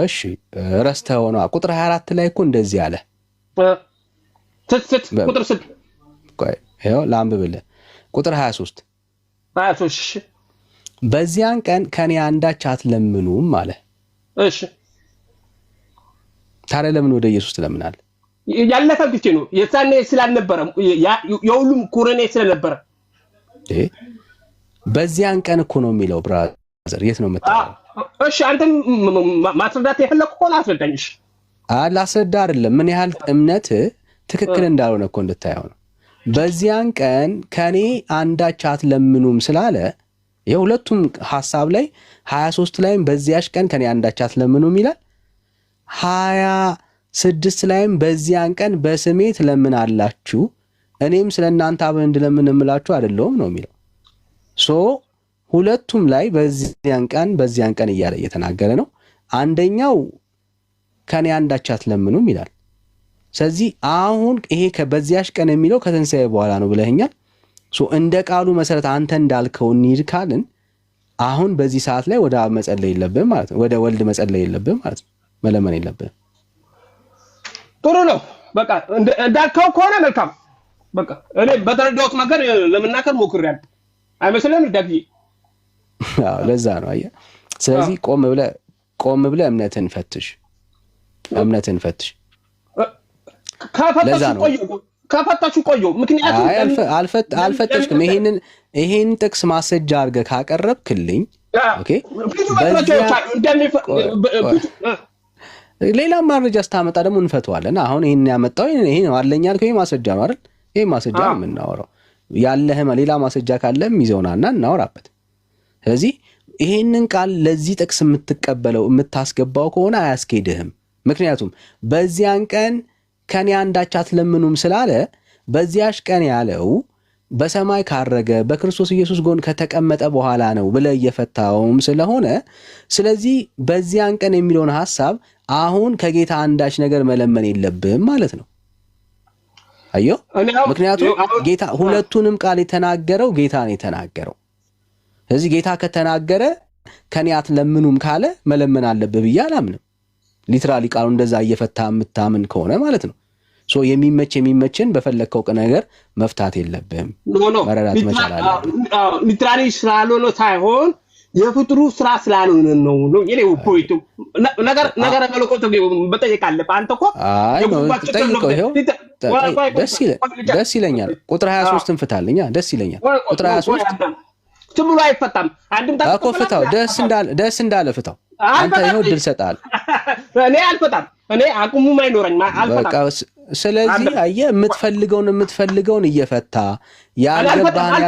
እሺ ረስተኸው ነው። ቁጥር 24 ላይ እኮ እንደዚህ አለ። ቁጥር 6 ቆይ ይኸው ላንብብልህ። ቁጥር 23 በዚያን ቀን ከኔ አንዳች አትለምኑም አለ። እሺ ታዲያ ለምን ወደ ኢየሱስ ትለምናለህ? ያለፈ ጊዜ ነው። የዛኔ ስላልነበረ የሁሉም ኩረኔ ስለነበረ በዚያን ቀን እኮ ነው የሚለው። ብራዘር የት ነው የምታየው? እሺ አንተ ማስረዳት የፈለኩ እኮ አስረዳኝ። እሺ ላስረዳ አይደለም፣ ምን ያህል እምነት ትክክል እንዳልሆነ እኮ እንድታየው ነው። በዚያን ቀን ከኔ አንዳች አትለምኑም ስላለ የሁለቱም ሐሳብ ላይ 23 ላይም በዚያች ቀን ከኔ አንዳች አትለምኑም ይላል። 26 ላይም በዚያን ቀን በስሜ ትለምናላችሁ፣ እኔም ስለ እናንተ አብን እንድለምን እምላችሁ አይደለሁም ነው የሚለው። ሁለቱም ላይ በዚያን ቀን እያለ እየተናገረ ነው። አንደኛው ከኔ አንዳች አትለምኑም ይላል። ስለዚህ አሁን ይሄ በዚያች ቀን የሚለው ከትንሣኤ በኋላ ነው ብለኸኛል። እንደ ቃሉ መሰረት አንተ እንዳልከው እንሂድ ካልን አሁን በዚህ ሰዓት ላይ ወደ አብ መጸለይ የለብህም ማለት ነው። ወደ ወልድ መጸለይ የለብህም ማለት ነው። መለመን የለብህም። ጥሩ ነው። በቃ እንዳልከው ከሆነ መልካም። በቃ እኔ በተረዳሁት ነገር ለመናገር ሞክሬያለሁ። አይመስልም ዳግዬ? ለዛ ነው አየህ። ስለዚህ ቆም ብለህ እምነትን ፈትሽ። ከፈታችሁ ቆዩ። ምክንያቱም አልፈተሽክም። ይሄን ጥቅስ ማስረጃ አድርገህ ካቀረብክልኝ ሌላም ማስረጃ ስታመጣ ደግሞ እንፈተዋለን። አሁን ይሄን ያመጣው ይሄ ነው አለኝ ያልከው ይሄ ማስረጃ ነው አይደል? ይሄ ማስረጃ ነው የምናወራው። ያለህ ሌላ ማስረጃ ካለም ይዘውናና እናወራበት። ስለዚህ ይሄንን ቃል ለዚህ ጥቅስ የምትቀበለው የምታስገባው ከሆነ አያስኬድህም። ምክንያቱም በዚያን ቀን ከኔ አንዳች አትለምኑም ስላለ በዚያሽ ቀን ያለው በሰማይ ካረገ በክርስቶስ ኢየሱስ ጎን ከተቀመጠ በኋላ ነው ብለህ እየፈታውም ስለሆነ ስለዚህ በዚያን ቀን የሚለውን ሐሳብ አሁን ከጌታ አንዳች ነገር መለመን የለብህም ማለት ነው። አዮ ምክንያቱም ጌታ ሁለቱንም ቃል የተናገረው ጌታ ነው የተናገረው። ስለዚህ ጌታ ከተናገረ ከኔ አትለምኑም ካለ መለመን አለብህ ብዬ አላምንም። ሊትራሊ ቃሉ እንደዛ እየፈታ የምታምን ከሆነ ማለት ነው። ሶ የሚመችን በፈለከው ነገር መፍታት የለብህም። መረዳት መቻል አለብህ። ሊትራሊ ስላልሆነ ሳይሆን የፍጥሩ ስራ ስላልሆነ ነው የኔው ፖይንቱ። ነገር መለኮት በጠየቅ አለብህ አንተ እኮ ጠይቀው። ይኸው ደስ ይለኛል። ቁጥር 23 እንፍታልኛ። ደስ ይለኛል። ቁጥር 23 ዝም ብሎ አይፈታም። አንድም እኮ ፍታው። ደስ እንዳለ ፍታው። አንተ ይኸው ድል ሰጣል። እኔ አልፈታም። እኔ አቁሙም አይኖረኝ አልፈታም። ስለዚህ አየህ የምትፈልገውን እየፈታ ያልገባህን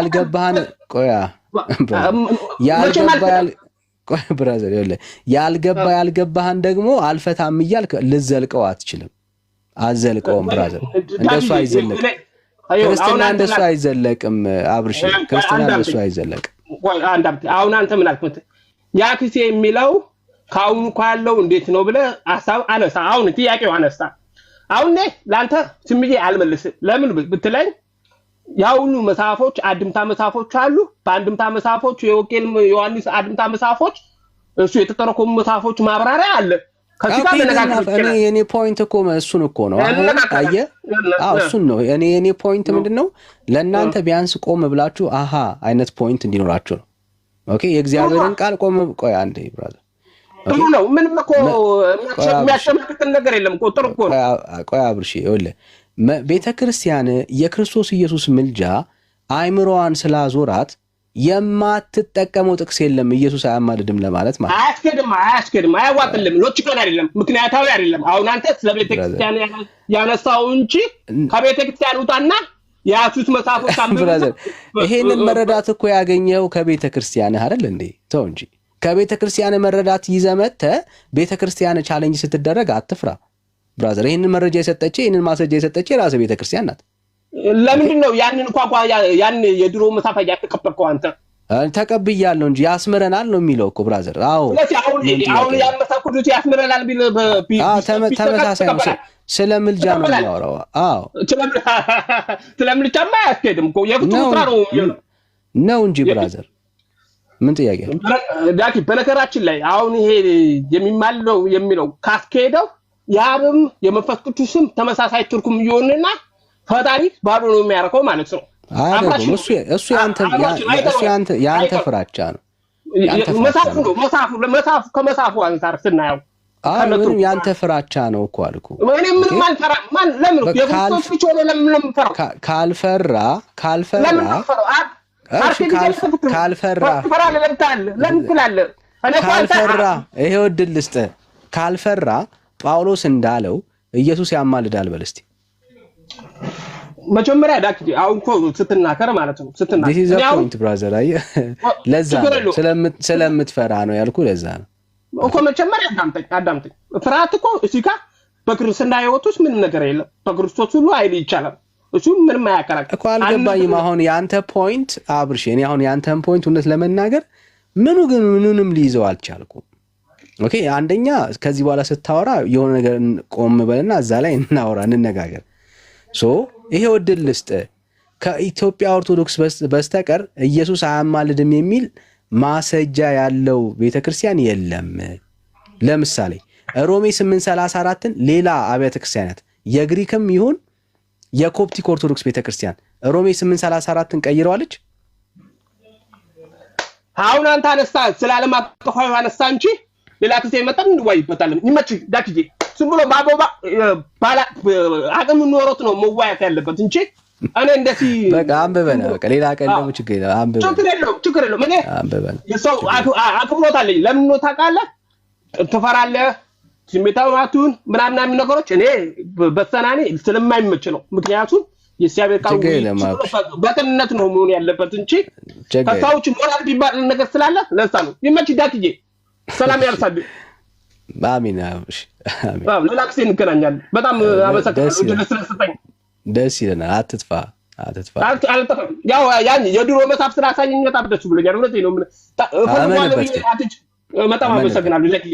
ያልገባህን ደግሞ አልፈታም እያልክ ልዘልቀው አትችልም። አዘልቀውም ብራዘር። እንደሱ አይዘለቅም ክርስትና። እንደሱ አይዘለቅም አብርሽ። ክርስትና እንደሱ አይዘለቅም። አሁን አንተ ምን አልኩት? ያ ክሴ የሚለው ካሁን ካለው እንዴት ነው ብለህ ሐሳብ አነሳ። አሁን ጥያቄው አነሳ። አሁን ለአንተ ስምዬ አልመልስም። ለምን ብትለኝ ያውኑ መጽሐፎች አድምታ መጽሐፎች አሉ። በአንድምታ መጽሐፎች የወንጌል ዮሐንስ አድምታ መጽሐፎች እሱ የተተረጎሙ መጽሐፎች ማብራሪያ አለ። ከዚህ ጋር ለነጋገር የኔ ፖይንት እኮ እሱን እኮ ነው። አየህ እሱን ነው የኔ ፖይንት ምንድነው? ለእናንተ ቢያንስ ቆም ብላችሁ አሃ አይነት ፖይንት እንዲኖራችሁ ነው። ኦኬ የእግዚአብሔርን ቃል ቆም ቆይ አንዴ ብራዘር ጥሩ ነው። ምንም እኮ የሚያሸማቅቅን ነገር የለም እኮ ጥሩ እኮ ነው። ቆይ አብርሽ ይኸውልህ ቤተክርስቲያን የክርስቶስ ኢየሱስ ምልጃ አይምሮዋን ስላዞራት የማትጠቀመው ጥቅስ የለም። ኢየሱስ አያማልድም ለማለት ማለት አያስኬድም፣ አያዋጥልም፣ ሎጂካል አይደለም፣ ምክንያታዊ አይደለም። አሁን አንተ ስለ ቤተክርስቲያን ያነሳው እንጂ ከቤተክርስቲያን ውጣና ያሱት መጽሐፎች ብራዘር ይሄንን መረዳት እኮ ያገኘው ከቤተክርስቲያን አይደል እንዴ? ተው እንጂ ከቤተክርስቲያን መረዳት ይዘመተ ቤተክርስቲያን ቻሌንጅ ስትደረግ አትፍራ ብራዘር። ይሄንን መረጃ የሰጠች ይሄንን ማስረጃ የሰጠች ራስ ቤተክርስቲያን ናት። ለምንድን ነው ያንን ያን የድሮ መጽሐፍ ያተቀበልከው አንተ? ተቀብያለሁ እንጂ ያስምረናል ነው የሚለው እኮ ብራዘር። አዎ አሁን ያመሳኩት ያስምረናል ቢል ተመሳሳይ ነው። ስለ ምልጃ ነው የሚያወራው። አዎ ስለ ምልጃማ አያስኬድም እኮ የፍጥሩ ስራ ነው እንጂ ብራዘር ምን ጥያቄ ዳኪ። በነገራችን ላይ አሁን ይሄ የሚማልለው የሚለው ካስኬደው ያብም የመንፈስ ቅዱስም ተመሳሳይ ትርጉም ይሆንና ፈጣሪ ባዶ ነው የሚያረከው ማለት ነው። አይደለም እሱ ያንተ ፍራቻ ነው። መጽሐፉ ከመጽሐፉ አንፃር ስናየው ምንም ያንተ ፍራቻ ነው እኮ አልኩ። ምንም አልፈራም። ለምን የክርስቶስ ልጅ ሆነ ለምን ፈራው? ካልፈራ ይሄው ዕድል ልስጥህ። ካልፈራ ጳውሎስ እንዳለው ኢየሱስ ያማልዳል በል እስቲ። መጀመሪያ ዳክ አሁን እኮ ስትናከር ማለት ነው this is a point brother ለዛ ስለምትፈራ ነው ያልኩ። ለዛ ነው እኮ መጀመሪያ አዳምጠኝ። ፍርሃት እኮ እዚህ ጋር በክርስትና ሕይወት ውስጥ ምንም ነገር የለም። በክርስቶስ ሁሉ ኃይል ይቻላል። እሱ ምንም አያከራክር እኮ። አልገባኝም አሁን ያንተ ፖይንት አብርሽ። እኔ አሁን ያንተን ፖይንት እውነት ለመናገር ምኑንም ሊይዘው አልቻልኩም። ኦኬ አንደኛ ከዚህ በኋላ ስታወራ የሆነ ነገር ቆም በልና እዛ ላይ እንነጋገር። ይሄው ዕድል ልስጥ። ከኢትዮጵያ ኦርቶዶክስ በስተቀር ኢየሱስ አያማልድም የሚል ማሰጃ ያለው ቤተክርስቲያን የለም። ለምሳሌ ሮሜ 8:34ን ሌላ አብያተ ክርስቲያናት የግሪክም ይሁን የኮፕቲክ ኦርቶዶክስ ቤተክርስቲያን ሮሜ 8:34ን ቀይረዋለች። አሁን አንተ አነሳ ስለ ዓለም አቀፋዊ አነሳ እንጂ ሌላ ጊዜ መጣን እንወያይበታለን። ይመች ዳክዬ ዝም ብሎ ባላ አቅም ኖሮት ነው መዋያት ያለበት እንጂ እኔ እንደዚህ በቃ አንበበና በቃ ሌላ ቀን ደግሞ ችግር የለም። አንበበና ችግር የለም። እኔ የሰው አክብሮት አለኝ። ለምን ነው ታውቃለህ? ትፈራለህ ስሜታዊቱን ምናምን ነገሮች እኔ በሰናኔ ስለማይመች ነው። ምክንያቱም የእግዚአብሔር ቃል በቅንነት ነው መሆን ያለበት እንጂ ከሰዎች ሞራል ቢባል ነገር ስላለ ለዛ ነው። ይመች ዳክዬ ሰላም ያርሳል። አሜን አብሽ አሜን ሌላ ጊዜ እንገናኛለን በጣም አመሰግናለሁ ድረስ ስለሰጠኝ ደስ ይለናል አትጥፋ አልጠፋም ያው ያን የድሮ መጽሐፍ ስላሳየኝ በጣም ደስ ብሎኛል እውነቴን ነው ምን ፈልጓለሁ መጣም አመሰግናለሁ ለኪ